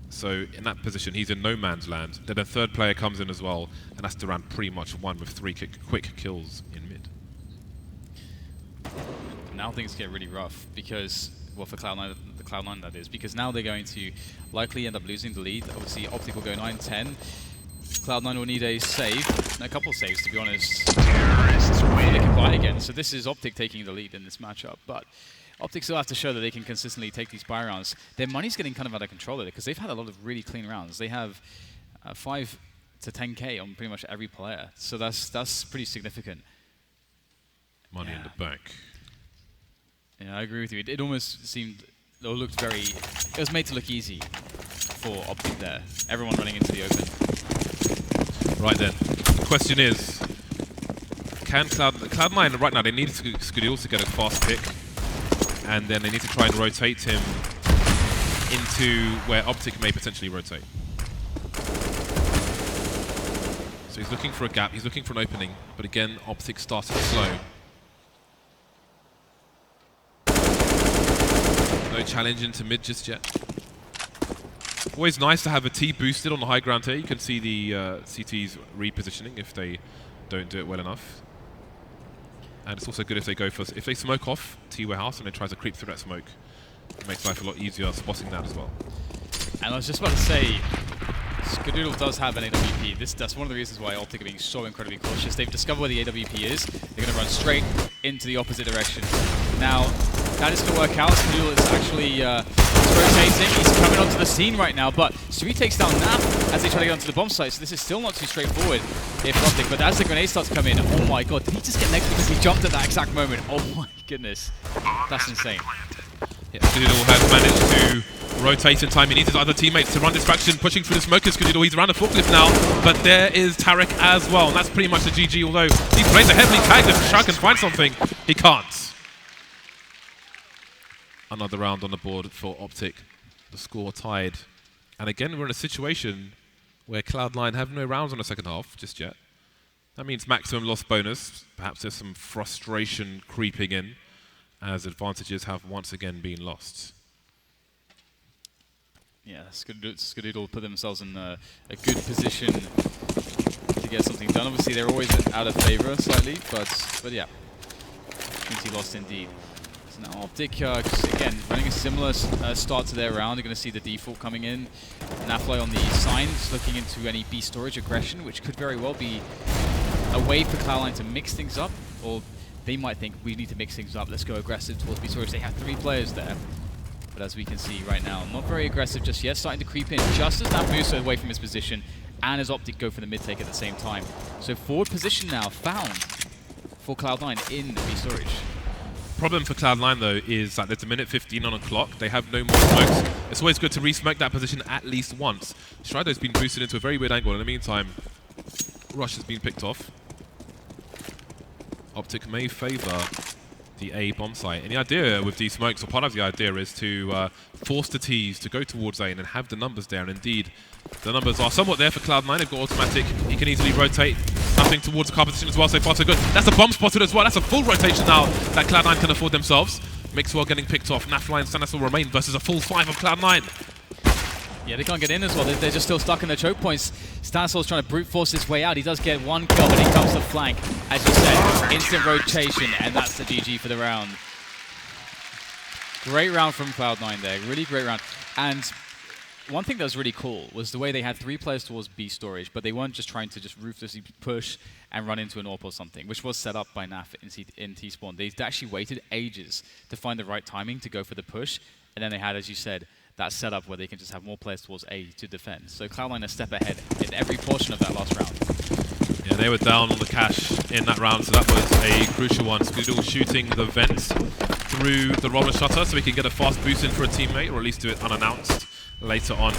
So in that position, he's in no man's land. Then a third player comes in as well, and that's the round pretty much won with 3 quick kills in mid. Now things get really rough because, well, for Cloud9, the Cloud9 that is, because now they're going to likely end up losing the lead. Obviously, Optic will go 9-10. Cloud9 will need a save, a couple of saves to be honest, before they can buy again. So this is Optic taking the lead in this matchup, but Optic still have to show that they can consistently take these buy rounds. Their money's getting kind of out of control there because they've had a lot of really clean rounds. They have 5 to 10k on pretty much every player, so that's pretty significant. Money in the bank. Yeah, I agree with you. It almost seemed, or looked very, it was made to look easy for Optic there. Everyone running into the open. Right then, the question is, can Cloud9 right now, they need Skadoodle to get a fast pick, and then they need to try and rotate him into where Optic may potentially rotate. So he's looking for a gap, he's looking for an opening, but again, Optic started slow. No challenge into mid just yet. Always nice to have a T boosted on the high ground here. You can see the CTs repositioning if they don't do it well enough. And it's also good if they go for, if they smoke off T warehouse and they try to creep through that smoke. It makes life a lot easier spotting that as well. And I was just about to say, Skadoodle does have an AWP. That's one of the reasons why Optic are being so incredibly cautious. They've discovered where the AWP is. They're going to run straight into the opposite direction. Now, that is going to work out. Skadoodle is actually rotating. He's coming onto the scene right now, but Stewie takes down NAF as they try to get onto the bomb site, so this is still not too straightforward if Optic, but as the grenade starts to come in, oh my god, did he just get next because he jumped at that exact moment? Oh my goodness. That's insane. Yeah, Skadoodle has managed to rotate in time. He needs his other teammates to run distraction, pushing through the smokers. Skadoodle, he's around the forklift now, but there is Tarik as well, and that's pretty much the GG, although these plays are heavily tagged. If Shroud can find something, he can't. Another round on the board for Optic. The score tied. And again, we're in a situation where Cloud9 have no rounds on the second half just yet. That means maximum loss bonus. Perhaps there's some frustration creeping in as advantages have once again been lost. Yeah, Skadoodle put themselves in a good position to get something done. Obviously, they're always out of favor slightly, but yeah, opportunity lost indeed. So now Optic, again, running a similar start to their round. They're going to see the default coming in. Nafly on the signs, looking into any B storage aggression, which could very well be a way for Cloud9 to mix things up, or they might think we need to mix things up. Let's go aggressive towards B storage. They have 3 players there, but as we can see right now, not very aggressive just yet. Starting to creep in just as Naf moves away from his position, and as Optic go for the mid take at the same time. So forward position now found for Cloud9 in B storage. Problem for Cloud9 though is that there's a minute 15 on the clock. They have no more smokes. It's always good to re-smoke that position at least once. Shroud's been boosted into a very weird angle. In the meantime, Rush has been picked off. Optic may favour the A bomb site. And the idea with these smokes, or part of the idea, is to force the Ts to go towards A and then have the numbers there. And indeed, the numbers are somewhat there for Cloud9. They've got automatic. He can easily rotate. Nothing towards the car position as well. So far, so good. That's a bomb spotted as well. That's a full rotation now that Cloud9 can afford themselves. Mixwell getting picked off. Nafly and Stanislaw remain versus a full 5 of Cloud9. Yeah, they can't get in as well. They're just still stuck in their choke points. Stanislaw's trying to brute force his way out. He does get 1 kill, but he comes to flank. As you said, instant rotation, and that's the GG for the round. Great round from Cloud9 there. Really great round. And one thing that was really cool was the way they had 3 players towards B storage, but they weren't just trying to just ruthlessly push and run into an AWP or something, which was set up by NAF in T-spawn. They actually waited ages to find the right timing to go for the push, and then they had, as you said, that setup where they can just have more players towards A to defend. So Cloud9 a step ahead in every portion of that last round. Yeah, they were down on the cash in that round, so that was a crucial one. Skadoodle shooting the vent through the roller shutter so he can get a fast boost in for a teammate, or at least do it unannounced later on.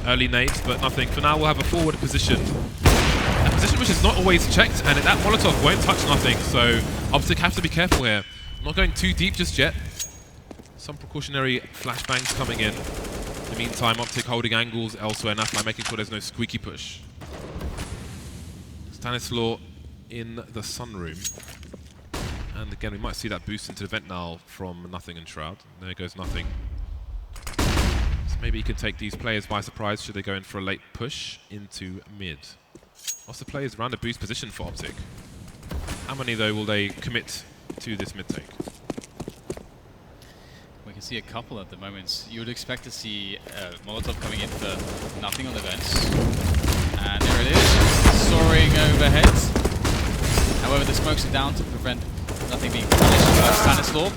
Early nades, but nothing. For now, we'll have a forward position. A position which is not always checked, and that Molotov won't touch nothing, so Optic have to be careful here. Not going too deep just yet. Some precautionary flashbangs coming in. In the meantime, Optic holding angles elsewhere, NAF by making sure there's no squeaky push. Stanislaw in the sunroom. And again, we might see that boost into the vent now from Nothing and Shroud. There goes Nothing. So maybe he can take these players by surprise should they go in for a late push into mid. Lots of players around a boost position for Optic. How many, though, will they commit to this mid take? We can see a couple at the moment. You would expect to see Molotov coming in for Nothing on the vents. And there it is, soaring overhead. However, the smokes are down to prevent Nothing being punished by Stanislaw.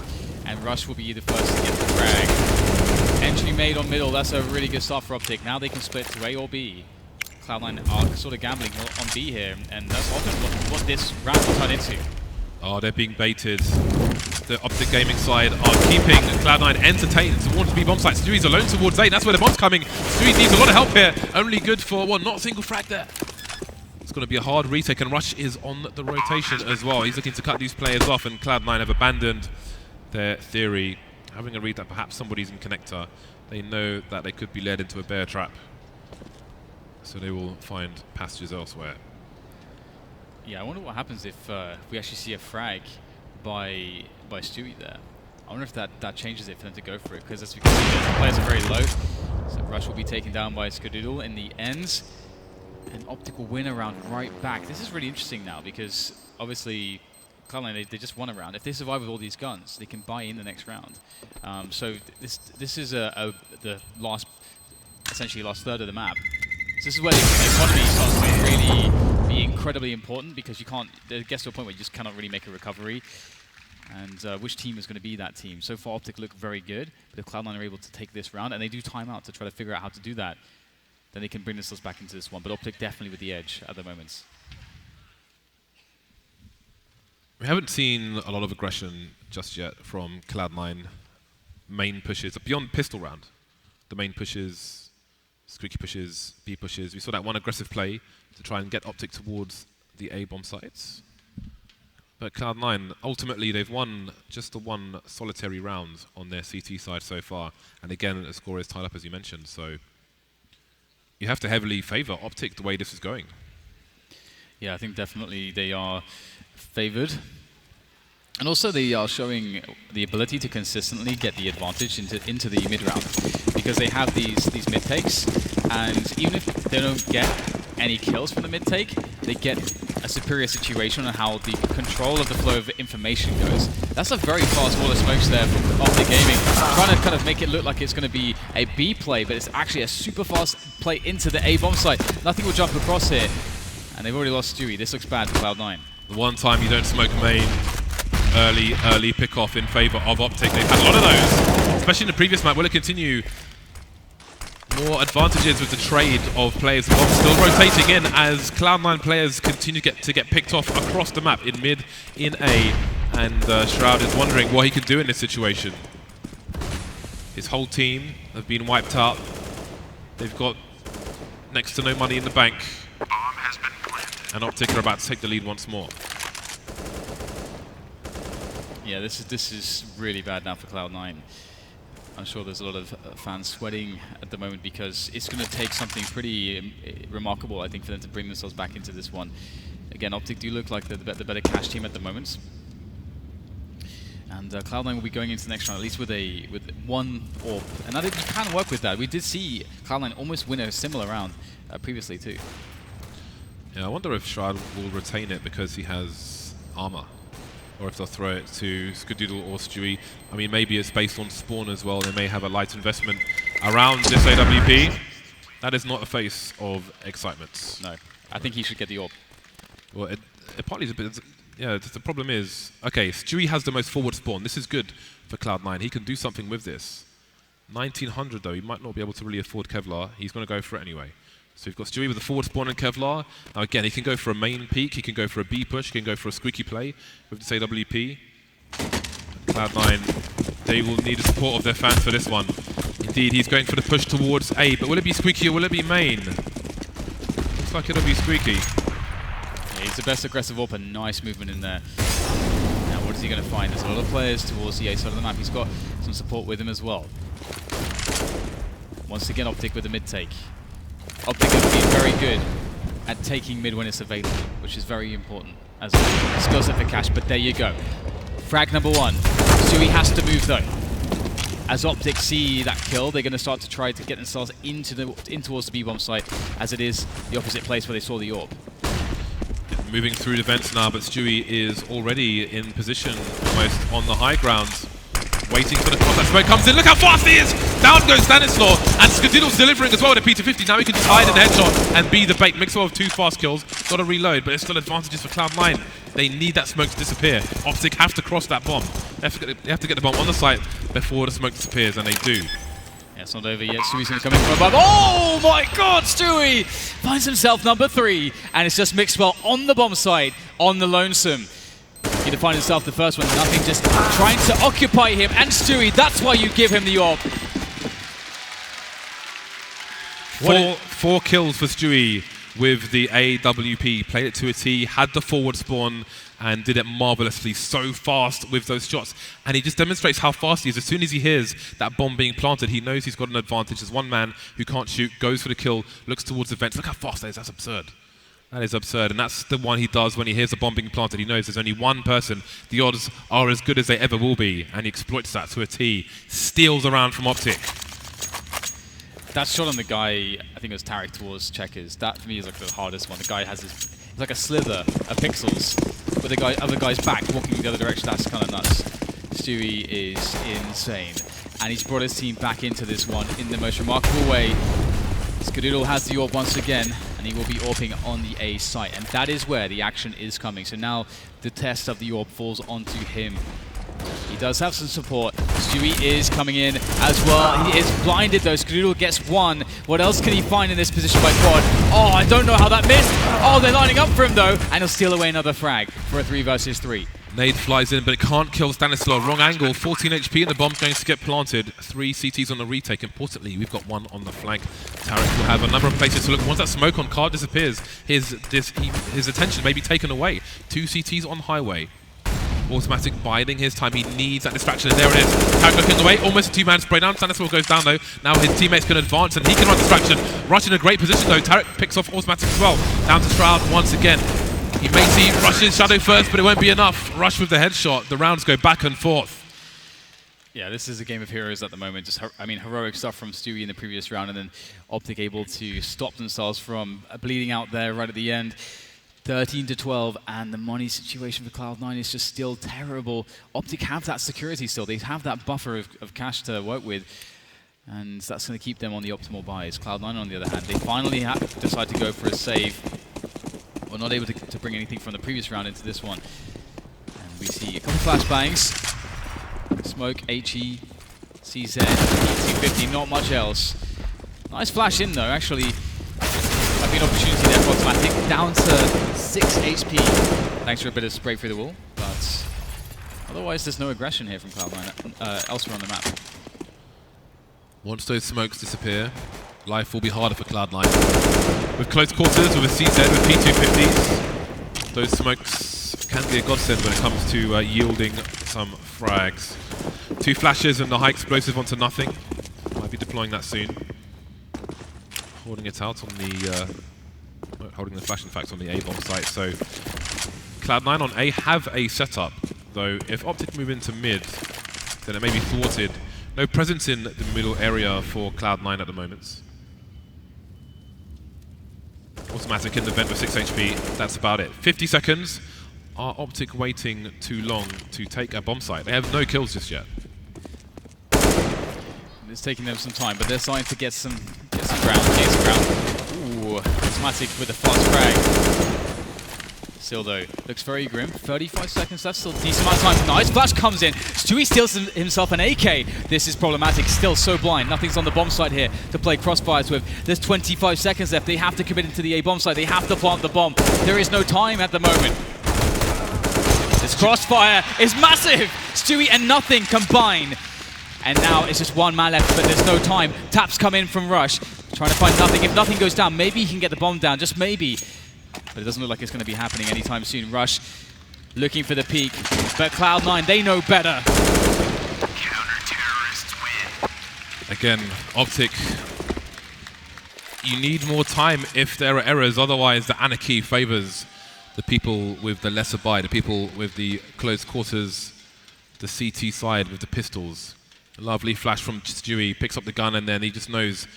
And Rush will be the first to get the frag. Entry made on middle, that's a really good start for Optic. Now they can split to A or B. Cloud9 are sort of gambling on B here, and that's often what this round will turn into. Oh, they're being baited. The Optic Gaming side are keeping Cloud9 entertained towards B bomb site. Stewie's alone towards A. That's where the bomb's coming. Stewie needs a lot of help here. Only good for, well, not a single frag there. It's going to be a hard retake, and Rush is on the rotation as well. He's looking to cut these players off, and Cloud9 have abandoned their theory. Having a read that perhaps somebody's in connector, they know that they could be led into a bear trap. So they will find passages elsewhere. Yeah, I wonder what happens if we actually see a frag by Stewie there. I wonder if that changes it for them to go for it, because as we can see, the players are very low. So Rush will be taken down by Skadoodle in the ends, and Optic will win a round right back. This is really interesting now, because obviously Cloud9, they just won a round. If they survive with all these guns, they can buy in the next round. So this is the last, essentially last third of the map. So this is where the economy starts to really be incredibly important, because you can't, it gets to a point where you just cannot really make a recovery. And which team is going to be that team? So far, Optic look very good, but if Cloud9 are able to take this round, and they do time out to try to figure out how to do that, then they can bring themselves back into this one. But Optic definitely with the edge at the moment. We haven't seen a lot of aggression just yet from Cloud9 main pushes, beyond pistol round. The main pushes, squeaky pushes, B pushes. We saw that one aggressive play to try and get Optic towards the A bomb sites. But Cloud9, ultimately, they've won just the one solitary round on their CT side so far. And again, the score is tied up, as you mentioned. So you have to heavily favor Optic the way this is going. Yeah, I think definitely they are favored. And also they are showing the ability to consistently get the advantage into the mid-round, because they have these mid-takes, and even if they don't get any kills from the mid-take, they get a superior situation on how the control of the flow of information goes. That's a very fast wall of smokes there from Optic Gaming, trying to kind of make it look like it's going to be a B play, but it's actually a super fast play into the A bomb site. Nothing will jump across here, and they've already lost Stewie. This looks bad for Cloud9. The one time you don't smoke main, early pick-off in favor of Optic. They've had a lot of those, especially in the previous map. Will it continue? More advantages with the trade of players. Still rotating in as Cloud9 players continue to get picked off across the map, in mid, in A, and Shroud is wondering what he can do in this situation. His whole team have been wiped out. They've got next to no money in the bank. Bomb has been planted. And Optic are about to take the lead once more. Yeah, this is really bad now for Cloud9. I'm sure there's a lot of fans sweating at the moment, because it's going to take something pretty remarkable, I think, for them to bring themselves back into this one. Again, Optic do look like the better cash team at the moment. And Cloud9 will be going into the next round, at least with one AWP. And I think you can work with that. We did see Cloud9 almost win a similar round previously too. Yeah, I wonder if Shroud will retain it because he has armor, or if they'll throw it to Skadoodle or Stewie. I mean, maybe it's based on spawn as well. They may have a light investment around this AWP. That is not a face of excitement. No, I think he should get the AWP. Well, it partly is a bit. Yeah, the problem is, okay, Stewie has the most forward spawn. This is good for Cloud9. He can do something with this. 1900 though, he might not be able to really afford Kevlar. He's going to go for it anyway. So we've got Stewie with the forward spawn and Kevlar. Now again, he can go for a main peek, he can go for a B push, he can go for a squeaky play with this AWP. Cloud9, they will need the support of their fans for this one. Indeed, he's going for the push towards A, but will it be squeaky or will it be main? Looks like it'll be squeaky. Yeah, he's the best aggressive AWP, and nice movement in there. Now what is he going to find? There's a lot of players towards the A side of the map. He's got some support with him as well. Once again, Optic with the mid take. Optic have been very good at taking mid when it's available, which is very important as a skill set for Cash, but there you go. Frag number 1. Stewie has to move though. As Optic see that kill, they're going to start to try to get themselves in towards the B-bomb site, as it is the opposite place where they saw the AWP. Moving through the vents now, but Stewie is already in position almost on the high ground. Waiting for the contact smoke comes in. Look how fast he is! Down goes Stanislaw, and Skadoodle's delivering as well with a P250. Now he can just hide in the headshot and be the bait. Mixwell of 2 fast kills. Got to reload, but there's still advantages for Cloud9. They need that smoke to disappear. Optic have to cross that bomb. They have to get the bomb on the site before the smoke disappears, and they do. Yeah, it's not over yet. Stewie's going to come in from above. Oh my god, Stewie finds himself number 3, and it's just Mixwell on the bomb site, on the lonesome. He to find himself the first one, nothing, just trying to occupy him, and Stewie, that's why you give him the AWP. Four kills for Stewie with the AWP, played it to a T, had the forward spawn, and did it marvelously, so fast with those shots. And he just demonstrates how fast he is. As soon as he hears that bomb being planted, he knows he's got an advantage. There's one man who can't shoot, goes for the kill, looks towards the vents. Look how fast that is, that's absurd. That is absurd, and that's the one he does when he hears the bomb being planted. He knows there's only one person. The odds are as good as they ever will be, and he exploits that to a T. Steals around from Optic. That shot on the guy, I think it was Tarik towards Checkers. That for me is like the hardest one. The guy has his, it's like a slither of pixels with the guy, other guy's back walking the other direction. That's kind of nuts. Stewie is insane, and he's brought his team back into this one in the most remarkable way. Skadoodle has the AWP once again, and he will be AWPing on the A site, and that is where the action is coming. So now the test of the AWP falls onto him. He does have some support. Stewie is coming in as well. He is blinded though. Skadoodle gets 1. What else can he find in this position by quad? Oh, I don't know how that missed. Oh, they're lining up for him though, and he'll steal away another frag for a 3 versus 3. Nade flies in, but it can't kill Stanislaw. Wrong angle, 14 HP, and the bomb's going to get planted. 3 CTs on the retake. Importantly, we've got 1 on the flank. Tarik will have a number of places to look. Once that smoke on card disappears, his attention may be taken away. 2 CTs on highway. Automatic biding his time. He needs that distraction, and there it is. Tarik looking away, almost a 2-man spray down. Stanislaw goes down though. Now his teammates can advance, and he can run distraction. Rush in a great position though. Tarik picks off automatic as well. Down to Shroud once again. He may see Rush's Shadow first, but it won't be enough. Rush with the headshot. The rounds go back and forth. Yeah, this is a game of heroes at the moment. Just, I mean, heroic stuff from Stewie in the previous round, and then Optic able to stop themselves from bleeding out there right at the end. 13-12, and the money situation for Cloud9 is just still terrible. Optic have that security still. They have that buffer of cash to work with, and that's going to keep them on the optimal buys. Cloud9, on the other hand, they finally decide to go for a save. We're not able to bring anything from the previous round into this one. And we see a couple flashbangs. Smoke, HE, CZ, P250, not much else. Nice flash in though, actually. Might be an opportunity there for Autimatic, down to 6 HP. Thanks for a bit of spray through the wall, but otherwise there's no aggression here from Cloud9 elsewhere on the map. Once those smokes disappear, life will be harder for Cloud9. With close quarters, with a CZ, with P250s, those smokes can be a godsend when it comes to yielding some frags. 2 flashes and the high explosive onto nothing. Might be deploying that soon. Holding it out on the, holding the flash in fact on the A-bomb site. So Cloud9 on A have a setup, though if Optic move into mid, then it may be thwarted. No presence in the middle area for Cloud9 at the moment. Automatic in the vent with 6 HP, that's about it. 50 seconds. Are Optic waiting too long to take a bomb site? They have no kills just yet. It's taking them some time, but they're starting to get some ground, gain some ground. Ooh, Autimatic with a fast frag. Still though, looks very grim. 35 seconds left, still a decent amount of time. Nice flash comes in. Stewie steals himself an AK. This is problematic, still so blind. Nothing's on the bomb site here to play crossfires with. There's 25 seconds left. They have to commit into the A bomb site. They have to plant the bomb. There is no time at the moment. This crossfire is massive. Stewie and Nothing combine. And now it's just one man left, but there's no time. Taps come in from Rush, trying to find Nothing. If Nothing goes down, maybe he can get the bomb down, just maybe. But it doesn't look like it's going to be happening anytime soon. Rush looking for the peak, but Cloud9, they know better. Counter-terrorists win. Again, Optic, you need more time if there are errors, otherwise the anarchy favors the people with the lesser buy, the people with the close quarters, the CT side with the pistols. A lovely flash from Stewie, picks up the gun, and then he just knows,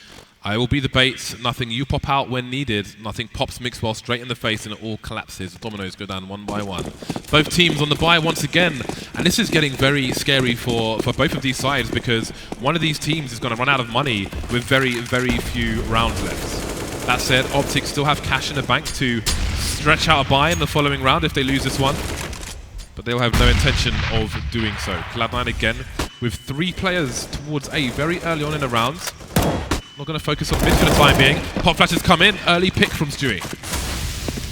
I will be the bait. Nothing, you pop out when needed. Nothing pops mixwell straight in the face, and it all collapses. The dominoes go down one by one. Both teams on the buy once again, and this is getting very scary for both of these sides, because one of these teams is going to run out of money with very, very few rounds left. That said, Optic still have cash in the bank to stretch out a buy in the following round if they lose this one, but they'll have no intention of doing so. Cloud9 again with 3 players towards A very early on in the round. Not going to focus on mid for the time being. Pop flashes come in, early pick from Stewie.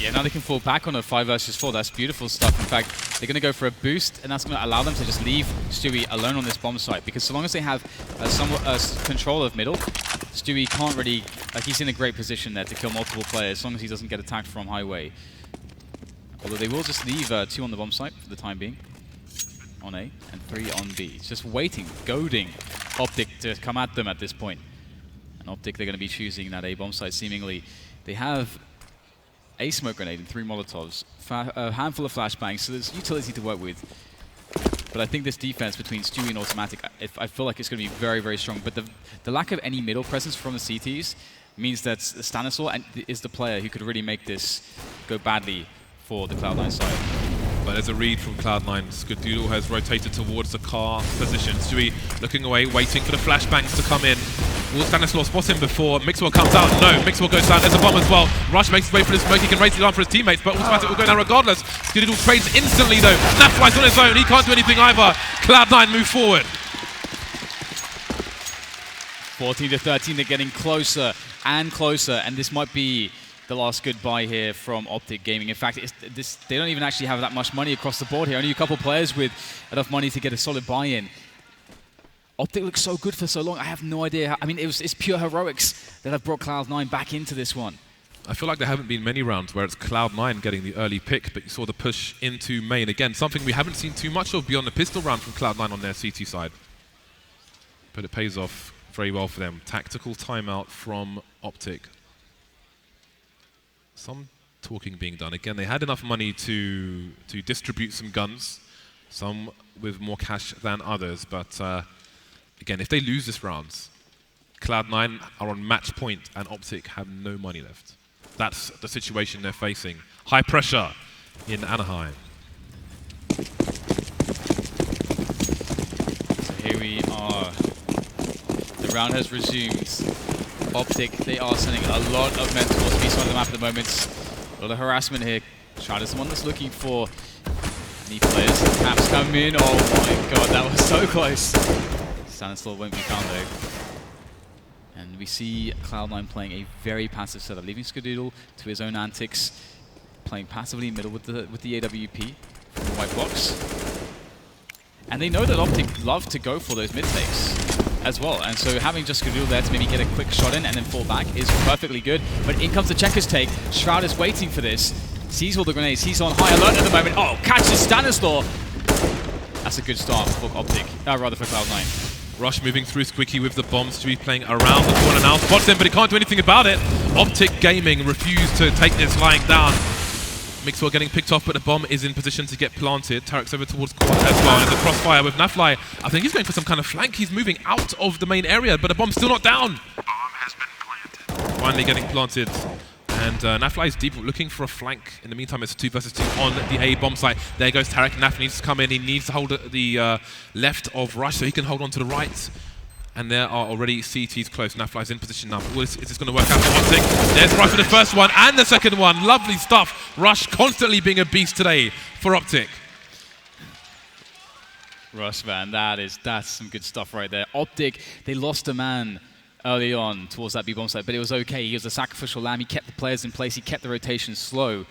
Yeah, now they can fall back on a 5 versus 4. That's beautiful stuff. In fact, they're going to go for a boost, and that's going to allow them to just leave Stewie alone on this bomb site, because so long as they have somewhat control of middle, Stewie can't really, like, he's in a great position there to kill multiple players as long as he doesn't get attacked from highway. Although they will just leave 2 on the bomb site for the time being, on A, and 3 on B. It's just waiting, goading Optic to come at them at this point. And Optic, they're going to be choosing that A bomb site seemingly. They have a smoke grenade and 3 Molotovs, a handful of flashbangs, so there's utility to work with. But I think this defense between Stewie and autimatic, I feel like it's going to be very, very strong. But the lack of any middle presence from the CTs means that Stanislaw is the player who could really make this go badly for the Cloud9 side. But there's a read from Cloud9. Skadoodle has rotated towards the car position. Stewie looking away, waiting for the flashbangs to come in. Will Stanislaw spot him before Mixwell comes out? No, Mixwell goes down. There's a bomb as well. Rush makes his way for the smoke. He can raise the alarm for his teammates, but autimatic will go down regardless. Skadoodle trades instantly though. NAF flies on his own. He can't do anything either. Cloud9 move forward. 14 to 13, they're getting closer and closer, and this might be the last goodbye here from Optic Gaming. In fact, they don't even actually have that much money across the board here. Only a couple players with enough money to get a solid buy-in. Optic looks so good for so long. I have no idea how. I mean, it's pure heroics that have brought Cloud9 back into this one. I feel like there haven't been many rounds where it's Cloud9 getting the early pick, but you saw the push into main. Again, something we haven't seen too much of beyond the pistol round from Cloud9 on their CT side. But it pays off very well for them. Tactical timeout from Optic. Some talking being done. Again, they had enough money to distribute some guns, some with more cash than others, but again, if they lose this round, Cloud9 are on match point and Optic have no money left. That's the situation they're facing. High pressure in Anaheim. So here we are. The round has resumed. Optic, they are sending a lot of men towards the east side of the map at the moment. A lot of harassment here. Shroud is the one that's looking for any players. Taps come in. Oh my god, that was so close. Stanislaw won't be found though. And we see Cloud9 playing a very passive setup, leaving Skadoodle to his own antics, playing passively in middle with the AWP from the white box. And they know that Optic love to go for those mid takes as well, and so having just Skadoodle there to maybe get a quick shot in and then fall back is perfectly good. But in comes the Checkers take. Shroud is waiting for this. Sees all the grenades. He's on high alert at the moment. Oh, catches Stanislaw. That's a good start for Optic, rather for Cloud9. Rush moving through Squeaky with the bombs. Stewie playing around the corner now. Spots him, but he can't do anything about it. Optic Gaming refused to take this lying down. Mixwell getting picked off, but the bomb is in position to get planted. Tarik's over towards corner as well. And there's a crossfire with Nafly. I think he's going for some kind of flank. He's moving out of the main area, but the bomb's still not down. Bomb has been planted. Finally getting planted. And Nafly is deep, looking for a flank. In the meantime, it's 2 versus 2 on the A bomb site. There goes Tarik. Naf needs to come in. He needs to hold the left of Rush so he can hold on to the right. And there are already CTs close. NAF is in position now. Is this going to work out for Optic? There's Rush for the first one and the second one. Lovely stuff. Rush constantly being a beast today for Optic. Rush, man, that's some good stuff right there. Optic, they lost a man early on towards that B-bomb site, but it was okay. He was a sacrificial lamb. He kept the players in place. He kept the rotation slow.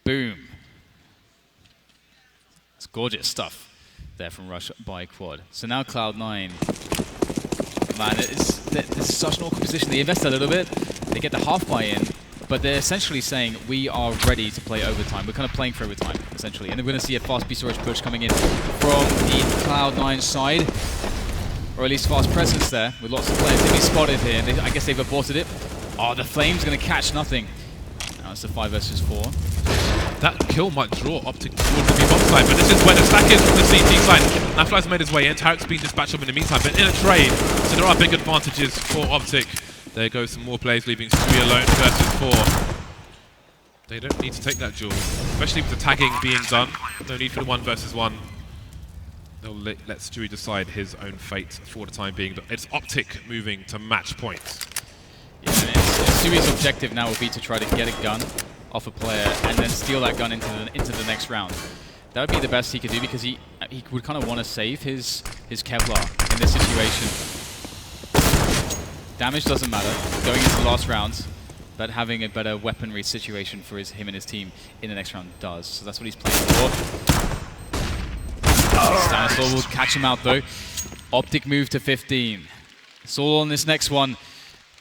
Boom. It's gorgeous stuff there from Rush by Quad. So now Cloud9, man, it's such an awkward position. They invest a little bit. They get the half buy-in, but they're essentially saying, we are ready to play overtime. We're kind of playing for overtime, essentially. And then we're going to see a fast B storage push coming in from the Cloud9 side. Or at least fast presence there, with lots of players to be spotted here. I guess they've aborted it. Oh, the Flame's going to catch nothing. Now it's a 5 versus 4. That kill might draw Optic towards the B-bomb side, but this is where the stack is from the CT side. NAF's made his way in. Tarik's been dispatched up in the meantime, but in a trade, so there are big advantages for Optic. There goes some more plays, leaving Stewie alone versus 4. They don't need to take that duel, especially with the tagging being done. No need for the 1 versus 1. They'll let Stewie decide his own fate for the time being. It's Optic moving to match point. Yeah, Stewie's objective now will be to try to get a gun off a player and then steal that gun into the next round. That would be the best he could do because he would kind of want to save his Kevlar in this situation. Damage doesn't matter going into the last round, but having a better weaponry situation for him and his team in the next round does. So that's what he's playing for. Stanislaw will catch him out though. Optic move to 15. It's all on this next one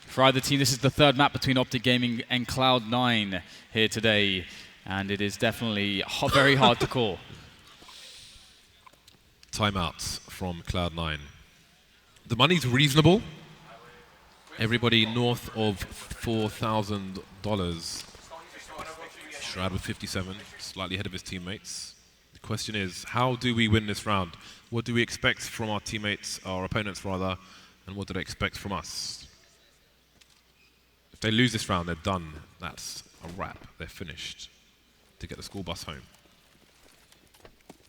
for either team. This is the third map between Optic Gaming and Cloud9 here today, and it is definitely very hard to call. Timeouts from Cloud9. The money's reasonable. Everybody north of $4,000. Shroud with 57, slightly ahead of his teammates. The question is, how do we win this round? What do we expect from our teammates, our opponents rather, and what do they expect from us? If they lose this round, they're done. That's a wrap. They're finished to get the school bus home.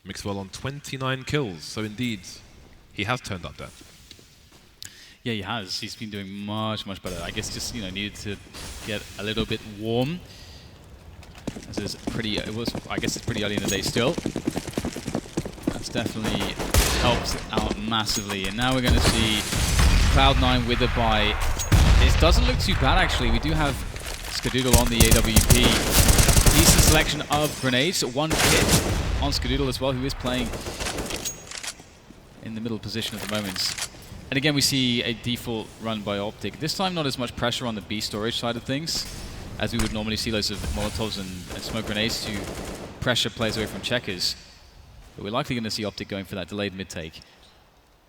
Mixwell on 29 kills, so indeed, he has turned up there. Yeah, he has. He's been doing much, much better. I guess just needed to get a little bit warm. This is pretty. I guess it's pretty early in the day still. That's definitely helped out massively. And now we're going to see Cloud9 with a buy. This doesn't look too bad actually. We do have Skadoodle on the AWP. Decent selection of grenades. 1 hit on Skadoodle as well, who is playing in the middle position at the moment. And again, we see a default run by Optic. This time, not as much pressure on the B storage side of things, as we would normally see loads of Molotovs and smoke grenades to pressure players away from checkers. But we're likely going to see Optic going for that delayed mid-take.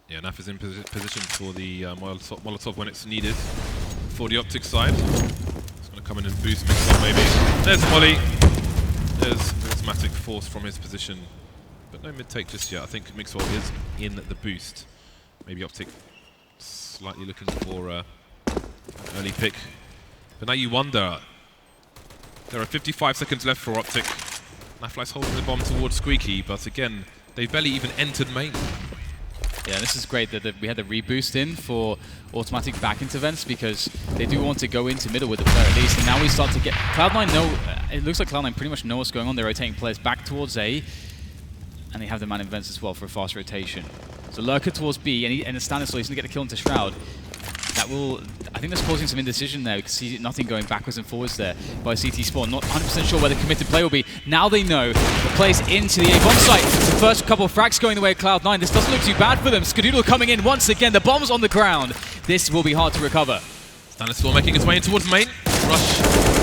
Yeah, NAF is in position for the Molotov when it's needed. For the Optic side, it's going to come in and boost Mixwell maybe. There's Molly. There's charismatic force from his position. But no mid-take just yet. I think Mixwell is in the boost. Maybe Optic slightly looking for an early pick. But now you wonder, there are 55 seconds left for Optic. NAF's holding the bomb towards Squeaky, but again, they've barely even entered main. Yeah, this is great that we had the reboost in for automatic back into vents because they do want to go into middle with the player at least. And now we start to get Cloud9 it looks like Cloud9 pretty much know what's going on. They're rotating players back towards A, and they have the man in vents as well for a fast rotation. So Lurker towards B, and Stanislaw is going to get a kill into Shroud. That will, I think that's causing some indecision there. We can see nothing going backwards and forwards there by CT Spawn. Not 100% sure where the committed play will be. Now they know the play's into the A bomb site. The first couple of frags going the way of Cloud9. This doesn't look too bad for them. Skadoodle coming in once again. The bomb's on the ground. This will be hard to recover. Stanislaw making his way in towards main. Rush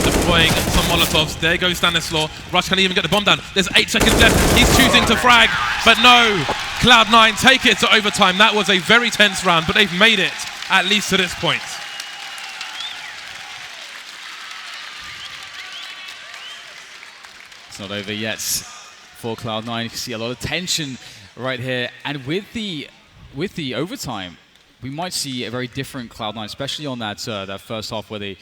deploying some Molotovs. There goes Stanislaw. Rush can't even get the bomb down. There's 8 seconds left. He's choosing to frag, but no. Cloud9 take it to overtime. That was a very tense round, but they've made it at least to this point. It's not over yet for Cloud9. You can see a lot of tension right here, and with the overtime, we might see a very different Cloud9, especially on that first half where they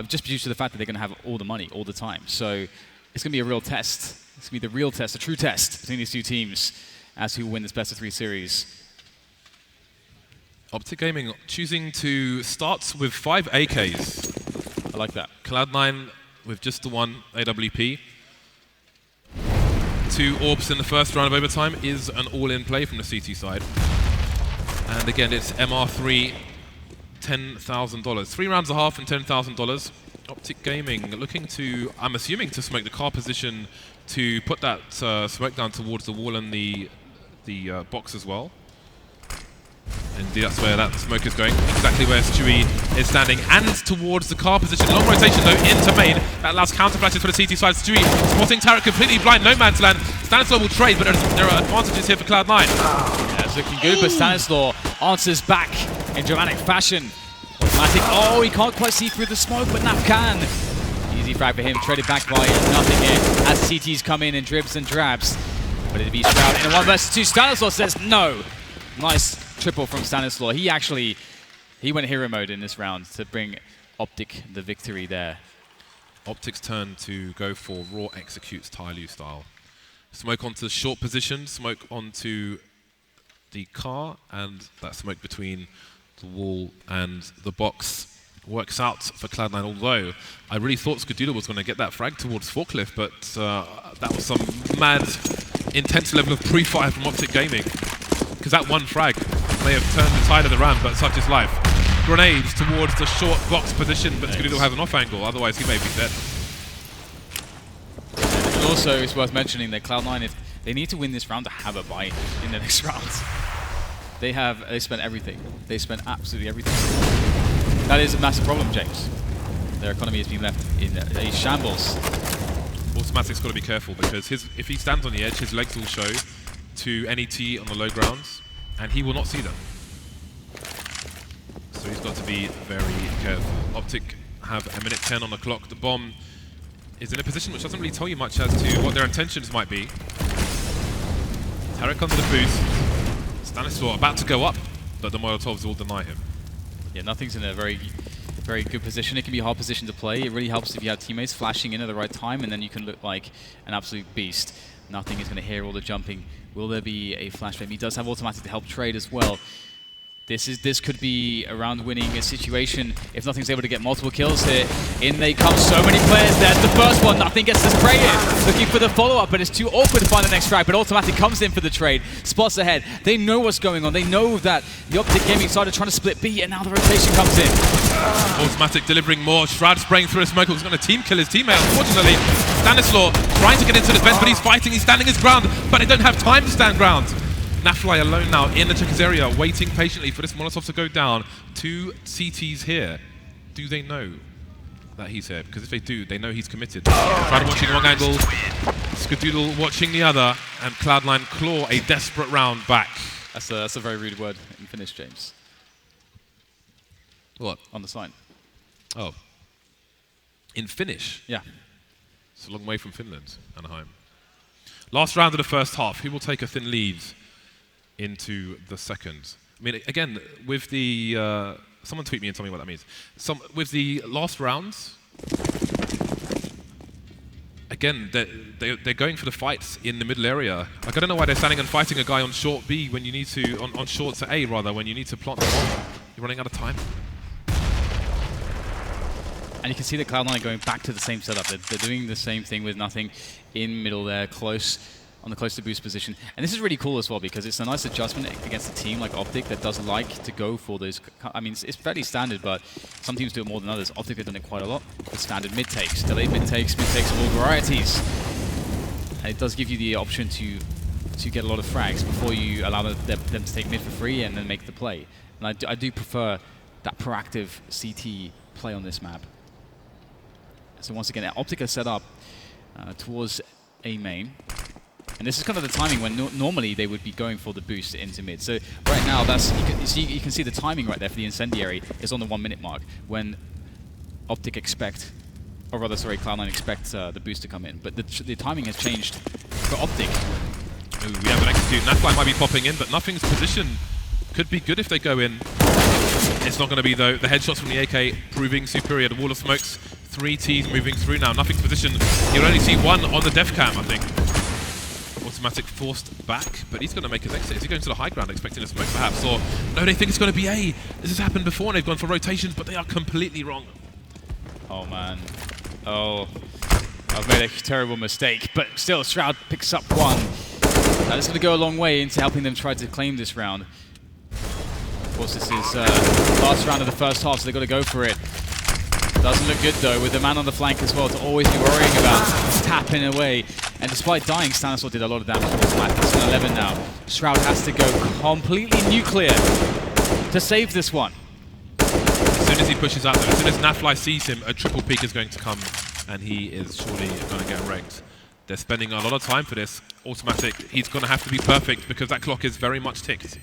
just due to the fact that they're going to have all the money all the time. So it's going to be a real test. It's going to be the real test, a true test between these two teams as who will win this best of 3 series. Optic Gaming choosing to start with 5 AKs. I like that. Cloud9 with just the one AWP. 2 orbs in the first round of overtime is an all-in play from the CT side. And again, it's MR3, $10,000. 3 rounds and a half and $10,000. Optic Gaming looking to, I'm assuming, to smoke the car position to put that smoke down towards the wall and the box as well. Indeed, that's where that smoke is going. Exactly where Stewie is standing. And towards the car position. Long rotation, though, into main. That allows counter flashes for the CT side. Stewie spotting Tarik completely blind. No man's land. Stanislaw will trade, but there are advantages here for Cloud9. Yeah, it's looking good, but Stanislaw answers back in dramatic fashion. Automatic. Oh, he can't quite see through the smoke, but NAF can. Easy frag for him. Traded back by nothing here as CTs come in dribs and drabs. But it'll be Shroud in a 1 versus 2. Stanislaw says no. Nice triple from Stanislaw. He went hero mode in this round to bring Optic the victory there. Optic's turn to go for raw executes Tyloo style. Smoke onto the short position, smoke onto the car, and that smoke between the wall and the box works out for Cloud9, although I really thought Skadoodle was going to get that frag towards Forklift, but that was some mad, intense level of pre-fire from Optic Gaming. Because that one frag may have turned the tide of the round, but such is life. Grenades towards the short box position, but Skadoodle has an off angle, otherwise he may be dead. And also, it's worth mentioning that Cloud9, if they need to win this round to have a bite in the next round. They spent everything. They spent absolutely everything. That is a massive problem, James. Their economy has been left in a shambles. Automatic's got to be careful, because if he stands on the edge, his legs will show to NET on the low grounds, and he will not see them. So he's got to be very careful. Optic have a minute 10 on the clock. The bomb is in a position which doesn't really tell you much as to what their intentions might be. Tarik under the boost. Stanislaw about to go up, but the Molotovs will deny him. Yeah, nothing's in a very good position. It can be a hard position to play. It really helps if you have teammates flashing in at the right time, and then you can look like an absolute beast. Nothing is going to hear all the jumping. Will there be a flashbang? He does have automatic to help trade as well. This could be a round-winning situation if Nothing's able to get multiple kills here. In they come, so many players. There's the first one. Nothing gets the spray in. Looking for the follow-up, but it's too awkward to find the next frag. But automatic comes in for the trade. Spots ahead. They know what's going on. They know that the Optic Gaming side are trying to split B, and now the rotation comes in. Automatic delivering more. Shroud spraying through a smoke. He's going to team kill his teammate, unfortunately. Stanislaw trying to get into the fence, but he's fighting. He's standing his ground, but they don't have time to stand ground. NAF alone now in the checkers area, waiting patiently for this Molotov to go down. 2 CTs here. Do they know that he's here? Because if they do, they know he's committed. Shroud watching one angle, Skadoodle watching the other, and Cloud9 claw a desperate round back. That's a very rude word in Finnish, James. What? On the sign. Oh. In Finnish? Yeah. It's a long way from Finland, Anaheim. Last round of the first half. Who will take a thin lead into the second? I mean, again, with the... someone tweet me and tell me what that means. With the last rounds, again, they're going for the fights in the middle area. Like, I don't know why they're standing and fighting a guy on short B when you need to... On short to A, rather, when you need to plant the bomb. You're running out of time. And you can see the Cloud9 going back to the same setup. They're doing the same thing with Nothing in middle there, on the close to boost position. And this is really cool as well, because it's a nice adjustment against a team like Optic that does like to go for those. I mean, it's fairly standard, but some teams do it more than others. Optic have done it quite a lot with standard mid-takes, delayed mid-takes of all varieties. And it does give you the option to get a lot of frags before you allow them to take mid for free and then make the play. And I do prefer that proactive CT play on this map. So once again, Optic are set up towards A main. And this is kind of the timing when normally they would be going for the boost into mid. So right now, you can see the timing right there for the incendiary is on the 1 minute mark when Optic expect, or rather, sorry, Cloud9 expect the boost to come in. But the timing has changed for Optic. Ooh, we have an execute. NAF might be popping in, but Nothing's position could be good if they go in. It's not going to be, though. The headshots from the AK proving superior. The wall of smokes, 3 Ts moving through now. Nothing's position. You'll only see 1 on the def cam, I think. Autimatic forced back, but he's going to make his exit. Is he going to the high ground expecting a smoke perhaps? Or no, they think it's going to be A. This has happened before and they've gone for rotations, but they are completely wrong. Oh man. Oh. I've made a terrible mistake, but still Shroud picks up one. That is going to go a long way into helping them try to claim this round. Of course, this is last round of the first half, so they've got to go for it. Doesn't look good though, with the man on the flank as well to always be worrying about tapping away. And despite dying, Stanislaw did a lot of damage to this map. It's an 11 now. Shroud has to go completely nuclear to save this one. As soon as he pushes out though, as soon as NAF sees him, a triple peak is going to come and he is surely going to get wrecked. They're spending a lot of time for this. Autimatic, he's going to have to be perfect because that clock is very much ticked.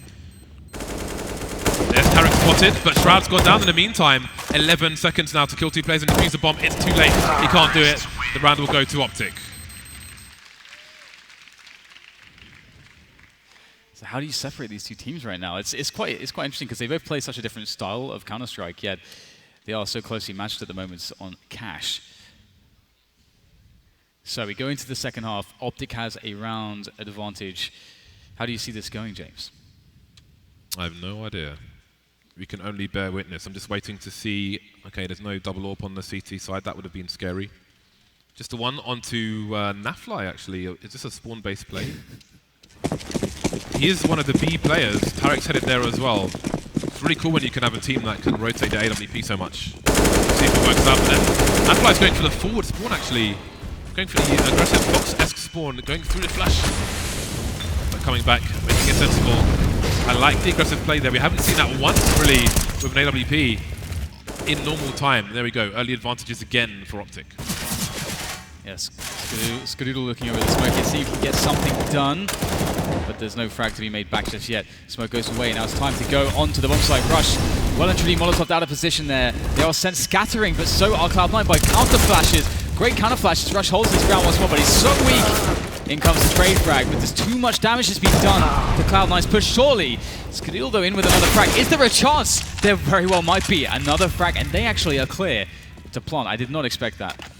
There's Tarik spotted, but Shroud's gone down in the meantime. 11 seconds now to kill 2 players and defuse the bomb. It's too late. He can't do it. The round will go to Optic. So how do you separate these two teams right now? It's quite interesting because they both play such a different style of Counter-Strike, yet they are so closely matched at the moment on cash. So we go into the second half. Optic has a round advantage. How do you see this going, James? I have no idea. We can only bear witness. I'm just waiting to see. Okay, there's no double AWP on the CT side. That would have been scary. Just the one onto NAF actually. Is this a spawn-based play? He is one of the B players. Tarik's headed there as well. It's really cool when you can have a team that can rotate the AWP so much. See if it works out. And then NAF going for the forward spawn actually. Going for the aggressive box-esque spawn. Going through the flash. But coming back, making it sensible. I like the aggressive play there. We haven't seen that once, really, with an AWP in normal time. There we go. Early advantages again for Optic. Yes, Skadoodle looking over the smoke here, see if he can get something done. But there's no frag to be made back just yet. Smoke goes away. Now it's time to go on to the bomb site. Rush, well and truly Molotov out of position there. They are sent scattering, but so are Cloud9 by counter flashes. Great counter flashes. Rush holds this ground once more, but he's so weak. In comes the trade frag, but there's too much damage that's been done to Cloud9's push. Surely, Skadoodle though in with another frag. Is there a chance? There very well might be. Another frag, and they actually are clear to plant. I did not expect that.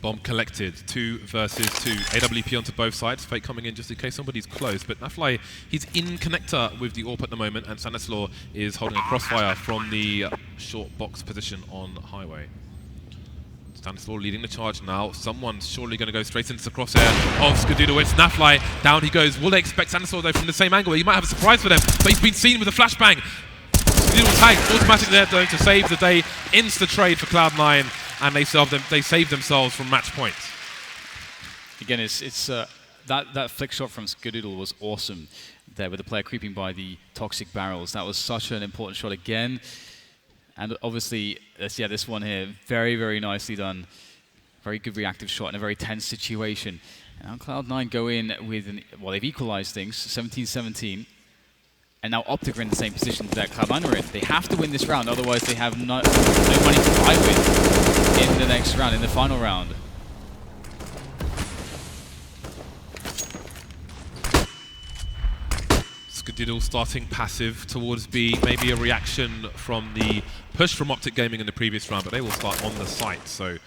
Bomb collected, 2 versus 2. AWP onto both sides. Fake coming in just in case somebody's close. But NAF, he's in connector with the AWP at the moment, and Stanislaw is holding a crossfire from the short box position on highway. Stanislaw leading the charge now. Someone's surely going to go straight into the crosshair of Skadoodle. It's NAF. Down he goes. Will they expect Stanislaw though from the same angle? He might have a surprise for them, but he's been seen with a flashbang. Skadoodle tagged. Autimatic there though to save the day. Insta trade for Cloud9. And they save themselves from match points. Again, it's that flick shot from Skadoodle was awesome there with the player creeping by the toxic barrels. That was such an important shot again. And obviously, this one here, very, very nicely done. Very good reactive shot in a very tense situation. Now Cloud9 go in with, they've equalized things, 17-17. And now Optic are in the same position that Cloud9 are in. They have to win this round, otherwise they have no money to buy with in the next round, in the final round. Skadoodle starting passive towards B, maybe a reaction from the push from Optic Gaming in the previous round, but they will start on the site, so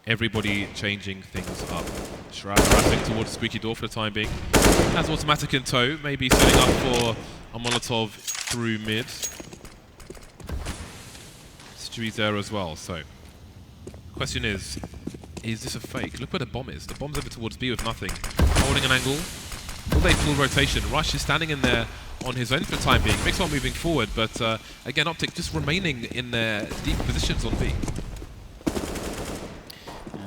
everybody changing things up. Shroud harassing towards Squeaky Door for the time being. Has Autimatic in tow, maybe setting up for a Molotov through mid. Stewie's there as well, so question is this a fake? Look where the bomb is. The bomb's over towards B with nothing. Holding an angle. Will they full rotation? Rush is standing in there on his own for the time being. mixwell moving forward, but again, Optic just remaining in their deep positions on B.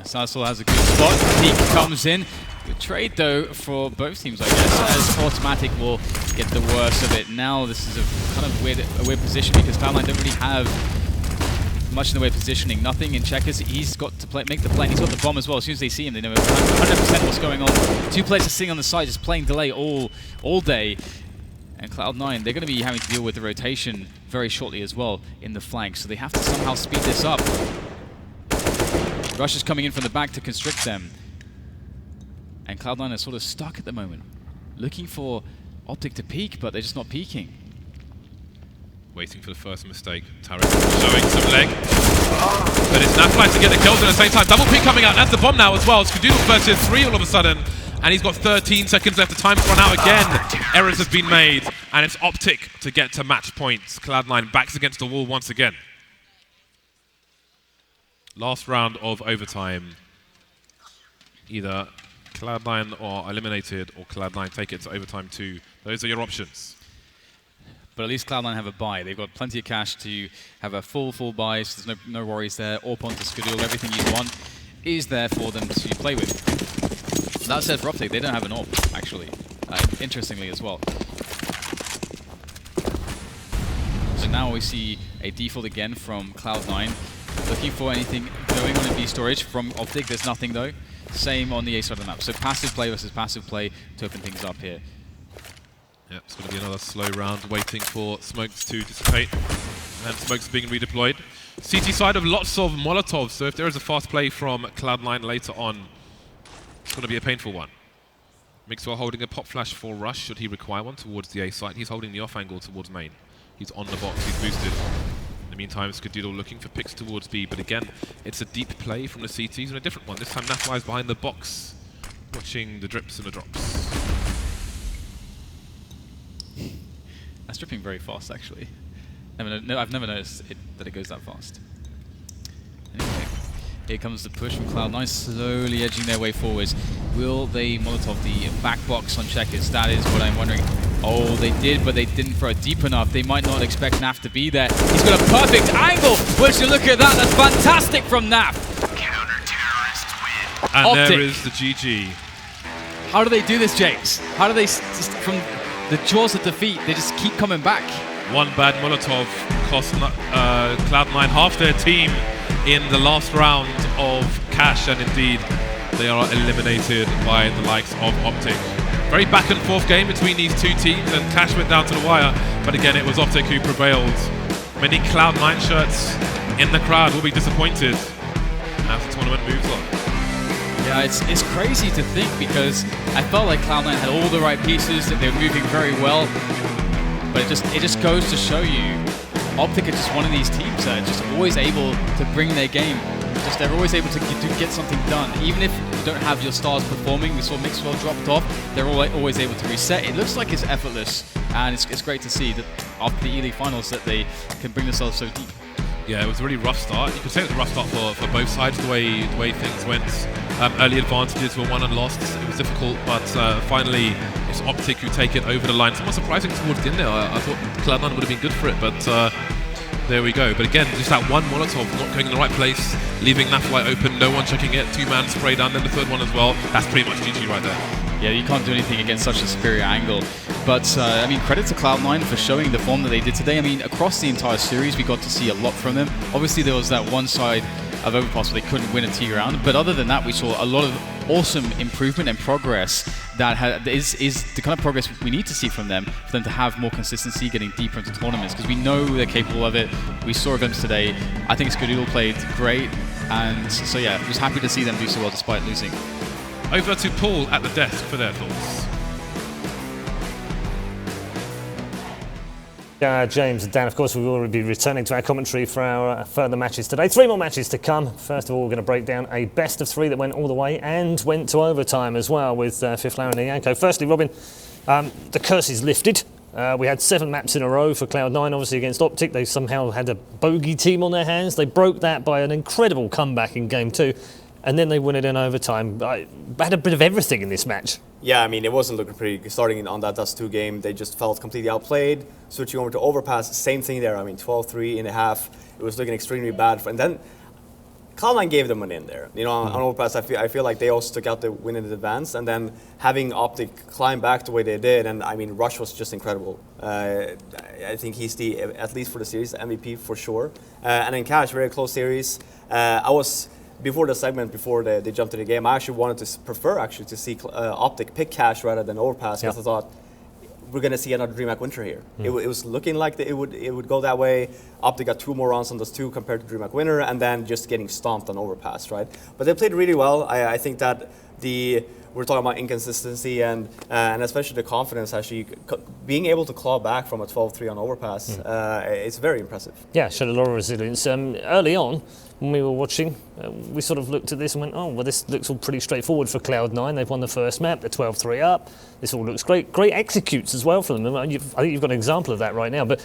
Stanislaw has a good spot. Peak comes in. Good trade though for both teams, I guess, as Autimatic will get the worst of it. Now this is a kind of weird position because Cloud9 don't really have much in the way of positioning. Nothing in checkers. He's got to make the play. And he's got the bomb as well. As soon as they see him, they know 100% what's going on. 2 players are sitting on the side, just playing delay all day. And Cloud9, they're going to be having to deal with the rotation very shortly as well in the flank. So they have to somehow speed this up. Rush is coming in from the back to constrict them. And Cloud9 are sort of stuck at the moment. Looking for Optic to peek, but they're just not peeking. Waiting for the first mistake. Tarik showing some leg. But it's NAF to get the kills at the same time. Double peek coming out. That's the bomb now as well. Skadoodle versus 3 all of a sudden. and he's got 13 seconds left. The time's run out again. Errors have been made, and it's Optic to get to match points. Cloud9 backs against the wall once again. Last round of overtime. Either Cloud9 are eliminated, or Cloud9 take it to overtime 2. Those are your options. But at least Cloud9 have a buy. They've got plenty of cash to have a full buy, so there's no worries there. AWP onto Skadoodle, everything you want is there for them to play with. That said, for Optic, they don't have an AWP, actually, interestingly as well. So now we see a default again from Cloud9. Looking for anything going on in B storage from Optic. There's nothing, though. Same on the A side of the map. So passive play versus passive play to open things up here. Yep, it's going to be another slow round waiting for smokes to dissipate. And smokes being redeployed. CT side of lots of Molotovs, so if there is a fast play from Cloud9 later on, it's going to be a painful one. mixwell holding a pop flash for rush, should he require one, towards the A side. He's holding the off angle towards main. He's on the box, he's boosted. In the meantime, Skadoodle looking for picks towards B, but again, it's a deep play from the CTs and a different one. This time NAF lies behind the box, watching the drips and the drops. That's dripping very fast, actually. I've never noticed that it goes that fast. Anyway, here comes the push from Cloud9, slowly edging their way forwards. Will they Molotov the back box on checkers? That is what I'm wondering. Oh, they did, but they didn't throw it deep enough. They might not expect NAF to be there. He's got a perfect angle. Would you look at that? That's fantastic from NAF. Counter-terrorists win. And Optic. there is the GG. How do they do this, James? How do they, just from the jaws of defeat, they just keep coming back? One bad Molotov cost Cloud9 half their team in the last round of Cash, and indeed they are eliminated by the likes of Optic. Very back and forth game between these two teams, and Cash went down to the wire, but again it was Optic who prevailed. Many Cloud9 shirts in the crowd will be disappointed as the tournament moves on. Yeah, it's crazy to think, because I felt like Cloud9 had all the right pieces, that they were moving very well, but it just goes to show you, Optic are just one of these teams that are just always able to bring their game. Just they're always able to get something done, even if you don't have your stars performing. We saw mixwell dropped off; they're always able to reset. It looks like it's effortless, and it's great to see that after the E-League finals that they can bring themselves so deep. Yeah, it was a really rough start. You could say it was a rough start for both sides, the way things went. Early advantages were won and lost. It was difficult, but finally it's Optic who take it over the line. Somewhat surprising towards the end there. I thought Cloud9 would have been good for it, but there we go. But again, just that one Molotov not going in the right place, leaving NAF wide open, no one checking it, two-man spray down, then the third one as well. That's pretty much GG right there. Yeah, you can't do anything against such a superior angle. But, I mean, credit to Cloud9 for showing the form that they did today. I mean, across the entire series, we got to see a lot from them. Obviously, there was that one side of Overpass where they couldn't win a T round. But other than that, we saw a lot of awesome improvement and progress that is the kind of progress we need to see from them, for them to have more consistency, getting deeper into tournaments, because we know they're capable of it. We saw a glimpse today. I think Skadoodle played great. And so, yeah, just happy to see them do so well despite losing. Over to Paul at the desk for their thoughts. James and Dan, of course, we will be returning to our commentary for our further matches today. 3 more matches to come. First of all, we're going to break down a best of 3 that went all the way and went to overtime as well with Fifth Layer and Yanko. Firstly, Robin, the curse is lifted. We had 7 maps in a row for Cloud9, obviously against Optic. They somehow had a bogey team on their hands. They broke that by an incredible comeback in Game 2. And then they win it in overtime. I had a bit of everything in this match. Yeah, I mean, it wasn't looking pretty good. Starting on that Dust 2 game, they just felt completely outplayed. Switching over to Overpass, same thing there. I mean, 12-3 in a half. It was looking extremely bad. And then Cloud9 gave them an in there. You know, on Overpass, I feel like they also took out the win in advance. And then having Optic climb back the way they did, and I mean, Rush was just incredible. I think he's the, at least for the series, MVP for sure. And then Cash, very close series. Before the segment, before they jumped to the game, I actually wanted to prefer to see Optic pick Cash rather than Overpass, because I thought we're going to see another DreamHack Winter here. It was looking like it would go that way. Optic got 2 more rounds on those 2 compared to DreamHack Winter, and then just getting stomped on Overpass, right? But they played really well. I think that we're talking about inconsistency and especially the confidence actually being able to claw back from a 12-3 on overpass. It's very impressive. Yeah, showed a lot of resilience. Early on, when we were watching, we sort of looked at this and went, oh, well, this looks all pretty straightforward for Cloud9. They've won the first map, they're 12-3 up. This all looks great. Great executes as well for them. I think you've got an example of that right now, but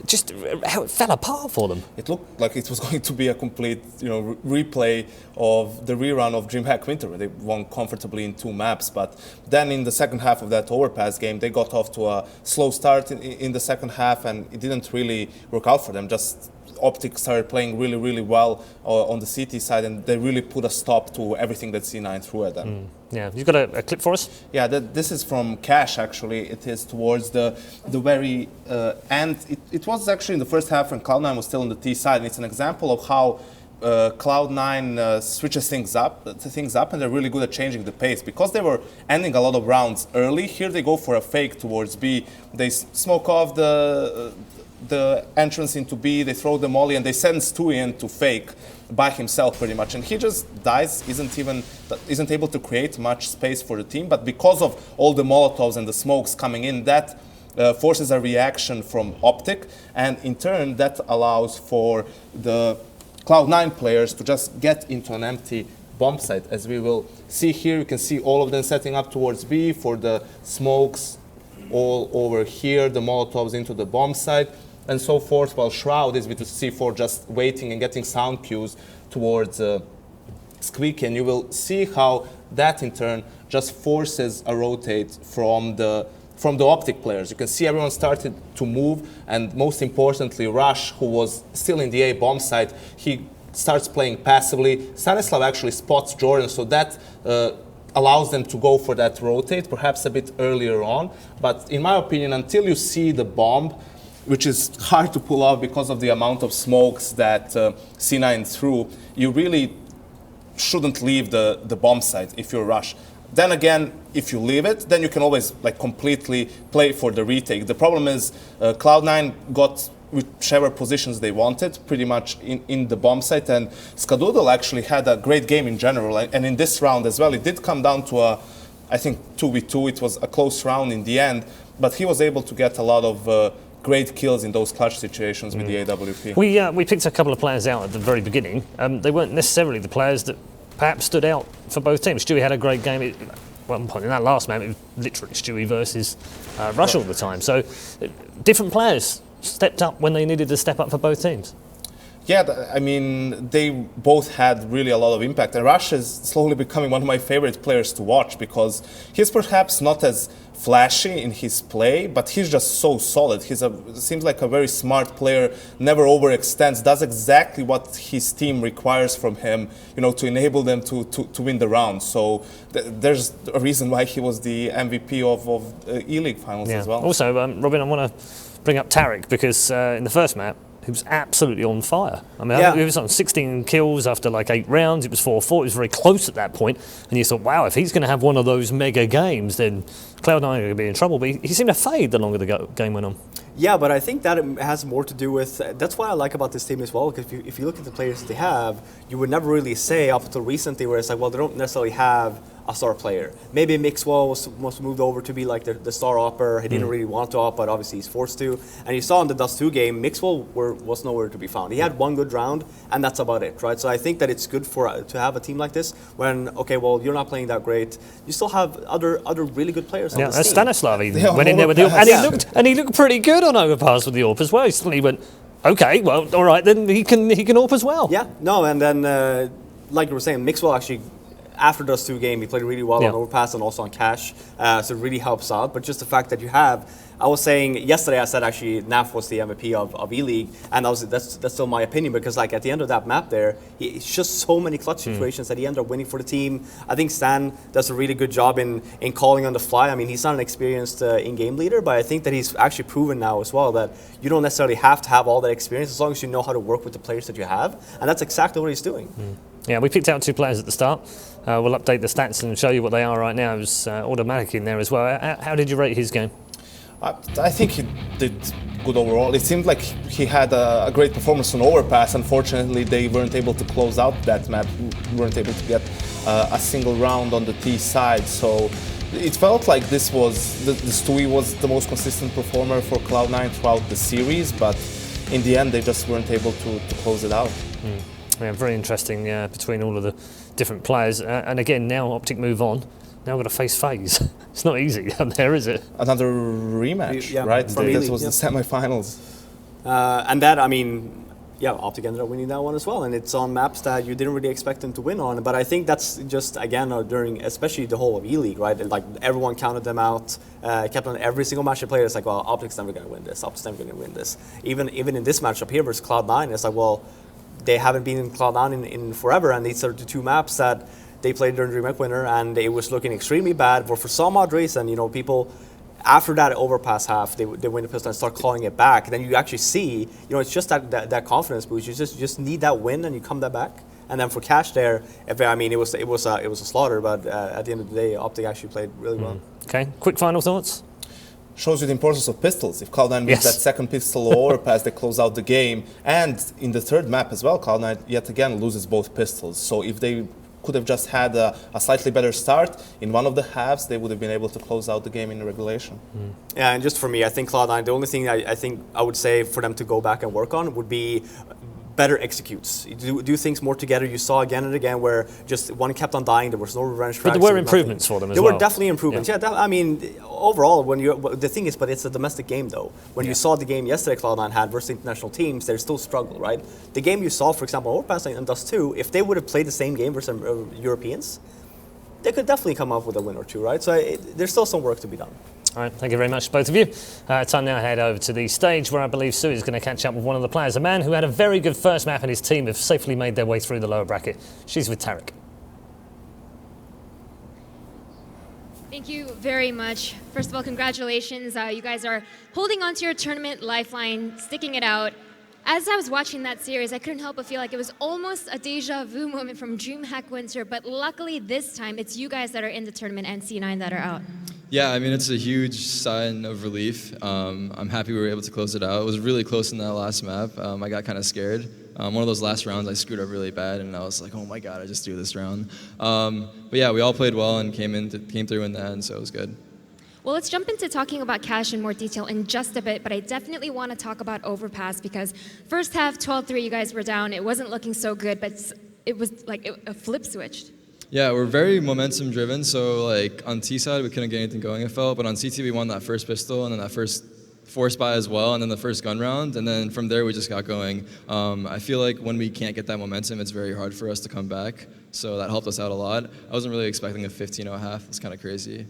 just how it fell apart for them. It looked like it was going to be a complete, replay of the rerun of DreamHack Winter, where they won comfortably in 2 maps. But then in the second half of that overpass game, they got off to a slow start in the second half, and it didn't really work out for them. Just Optic started playing really, really well on the CT side, and they really put a stop to everything that C9 threw at them. Yeah, you've got a clip for us? Yeah, this is from Cash, actually. It is towards the very end. It was actually in the first half when Cloud9 was still on the T side, and it's an example of how Cloud9 switches things up, and they're really good at changing the pace. Because they were ending a lot of rounds early, here they go for a fake towards B. They smoke off the entrance into B, they throw the molly, and they send Stewie in to fake by himself pretty much, and he just dies, isn't able to create much space for the team. But because of all the Molotovs and the smokes coming in, that forces a reaction from Optic, and in turn that allows for the Cloud9 players to just get into an empty bomb site. As we will see here, you can see all of them setting up towards B for the smokes all over here, the Molotovs into the bomb site, and so forth, while Shroud is with the C4 just waiting and getting sound cues towards Squeaky. And you will see how that in turn just forces a rotate from the Optic players. You can see everyone started to move, and most importantly, Rush, who was still in the A bomb site, he starts playing passively. Stanislaw actually spots Jordan, so that allows them to go for that rotate, perhaps a bit earlier on. But in my opinion, until you see the bomb, which is hard to pull off because of the amount of smokes that C9 threw, you really shouldn't leave the bomb site if you're Rush. Then again, if you leave it, then you can always completely play for the retake. The problem is Cloud9 got whichever positions they wanted pretty much in the bomb site, and Skadoodle actually had a great game in general, and in this round as well. It did come down to I think 2v2. It was a close round in the end, but he was able to get a lot of great kills in those clutch situations with the AWP. We picked a couple of players out at the very beginning. They weren't necessarily the players that perhaps stood out for both teams. Stewie had a great game. At one point in that last map, it was literally Stewie versus Rush all the time. So different players stepped up when they needed to step up for both teams. Yeah, I mean, they both had really a lot of impact. And Rush is slowly becoming one of my favorite players to watch because he's perhaps not as flashy in his play, but he's just so solid. Seems like a very smart player, never overextends, does exactly what his team requires from him, to enable them to win the round. So there's a reason why he was the MVP of E-League finals as well. Also, Robin, I want to bring up Tarik because in the first map, he was absolutely on fire. I mean, he was on 16 kills after 8 rounds. It was 4-4. It was very close at that point. And you thought, wow, if he's going to have one of those mega games, then Cloud9 are going to be in trouble. But he seemed to fade the longer the game went on. Yeah, but I think that it has more to do with, that's what I like about this team as well, because if you look at the players that they have, you would never really say up until recently where it's well, they don't necessarily have a star player. Maybe Mixwell was moved over to be the star upper. He didn't really want to up, but obviously he's forced to. And you saw in the Dust 2 game, Mixwell was nowhere to be found. He had one good round, and that's about it, right? So I think that it's good to have a team like this when, okay, well, you're not playing that great. You still have other really good players on this team. Stanislaw even went in there with the AWP, and he looked pretty good on overpass with the AWP as well. He suddenly went, okay, well, all right, then he can AWP as well. Yeah, no, and then like you were saying, Mixwell actually, after Dust 2 game, he played really well on overpass and also on cash, so it really helps out. But just the fact that you have, I was saying yesterday, I said actually NAF was the MVP of E-League, and that's still my opinion because at the end of that map there, it's just so many clutch situations that he ended up winning for the team. I think Stan does a really good job in calling on the fly. I mean, he's not an experienced in-game leader, but I think that he's actually proven now as well that you don't necessarily have to have all that experience as long as you know how to work with the players that you have, and that's exactly what he's doing. Yeah, we picked out 2 players at the start. We'll update the stats and show you what they are right now. It was autimatic in there as well. How did you rate his game? I think he did good overall. It seemed like he had a great performance on overpass. Unfortunately, they weren't able to close out that map. We weren't able to get a single round on the T side. So it felt like this was the Stewie was the most consistent performer for Cloud9 throughout the series, but in the end they just weren't able to close it out. Yeah, very interesting between all of the different players. And again, now Optic move on. Now we've got to face FaZe. It's not easy out there, is it? Another rematch, Yeah, right? from That Elite, was yeah. the semifinals. And that, I mean, yeah, Optic ended up winning that one as well, and it's on maps that you didn't really expect them to win on. But I think that's just, again, during especially the whole of E-League, right? Like everyone counted them out, kept on every single match they played. It's like, well, Optic's never going to win this. Optic's never going to win this. Even in this matchup here versus Cloud9, it's like, well, they haven't been in Cloud9 in forever, and these are the two maps that they played during DreamHack Winter, and it was looking extremely bad. But for some odd reason, you know, people, after that overpass half, they win the pistol and start calling it back. And then you actually see, you know, it's just that confidence boost. You just need that win, and you come that back. And then for Cash there, I mean, it was a slaughter, but at the end of the day, Optic actually played really well. Okay, quick final thoughts? Shows you the importance of pistols. If Cloud9 wins that second pistol overpass, they close out the game. And in the third map as well, Cloud9 yet again loses both pistols. So if they could have just had a slightly better start in one of the halves, they would have been able to close out the game in regulation. Yeah, and just for me, I think Cloud9, the only thing I think I would say for them to go back and work on would be better executes. Do things more together. You saw again and again where just one kept on dying. There was no revenge tracks. But there were improvements for them as well. There were definitely improvements. Yeah, I mean, overall, the thing is, but it's a domestic game though. When you saw the game yesterday Cloud9 had versus international teams, they still struggle, right? The game you saw, for example, Overpass and Dust 2, if they would have played the same game versus Europeans, they could definitely come up with a win or two, right? So there's still some work to be done. All right, thank you very much, both of you. Time now to head over to the stage where I believe Sue is going to catch up with one of the players, a man who had a very good first map and his team have safely made their way through the lower bracket. She's with Tarik. Thank you very much. First of all, congratulations. You guys are holding on to your tournament lifeline, sticking it out. As I was watching that series, I couldn't help but feel like it was almost a deja vu moment from DreamHack Winter, but luckily this time it's you guys that are in the tournament and C9 that are out. Yeah, I mean, it's a huge sign of relief. I'm happy we were able to close it out. It was really close in that last map. I got kind of scared. One of those last rounds I screwed up really bad, and I was like, oh my god, I just threw this round. But yeah, we all played well and came through in the end, so it was good. Well, let's jump into talking about Cash in more detail in just a bit, but I definitely want to talk about Overpass because first half, 12-3, you guys were down. It wasn't looking so good, but it was like a flip switched. Yeah, we're very momentum driven, so like on T side we couldn't get anything going, it felt, but on CT we won that first pistol and then that first force buy as well, and then the first gun round, and then from there we just got going. I feel like when we can't get that momentum, it's very hard for us to come back, so that helped us out a lot. I wasn't really expecting a 15-0 half, it's kind of crazy.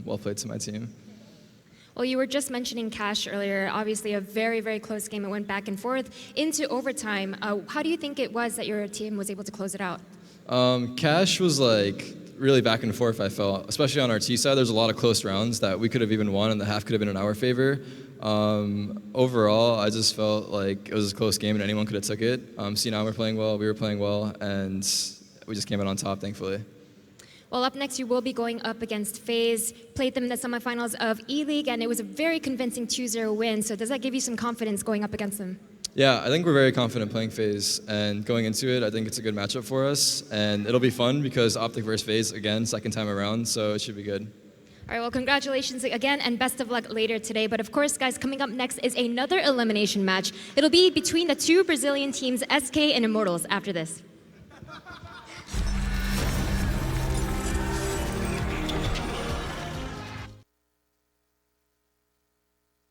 Well played to my team. Well, you were just mentioning Cash earlier. Obviously, a very, very close game. It went back and forth into overtime. How do you think it was that your team was able to close it out? Cash was like really back and forth, I felt. Especially on our T side, there's a lot of close rounds that we could have even won and the half could have been in our favor. Overall, I just felt like it was a close game and anyone could have took it. C9 were playing well, we were playing well, and we just came out on top, thankfully. Well, up next, you will be going up against FaZe. Played them in the semifinals of E-League, and it was a very convincing 2-0 win. So does that give you some confidence going up against them? Yeah, I think we're very confident playing FaZe, and going into it, I think it's a good matchup for us, and it'll be fun because Optic versus FaZe, again, second time around, so it should be good. All right, well, congratulations again, and best of luck later today. But of course, guys, coming up next is another elimination match. It'll be between the two Brazilian teams, SK and Immortals, after this.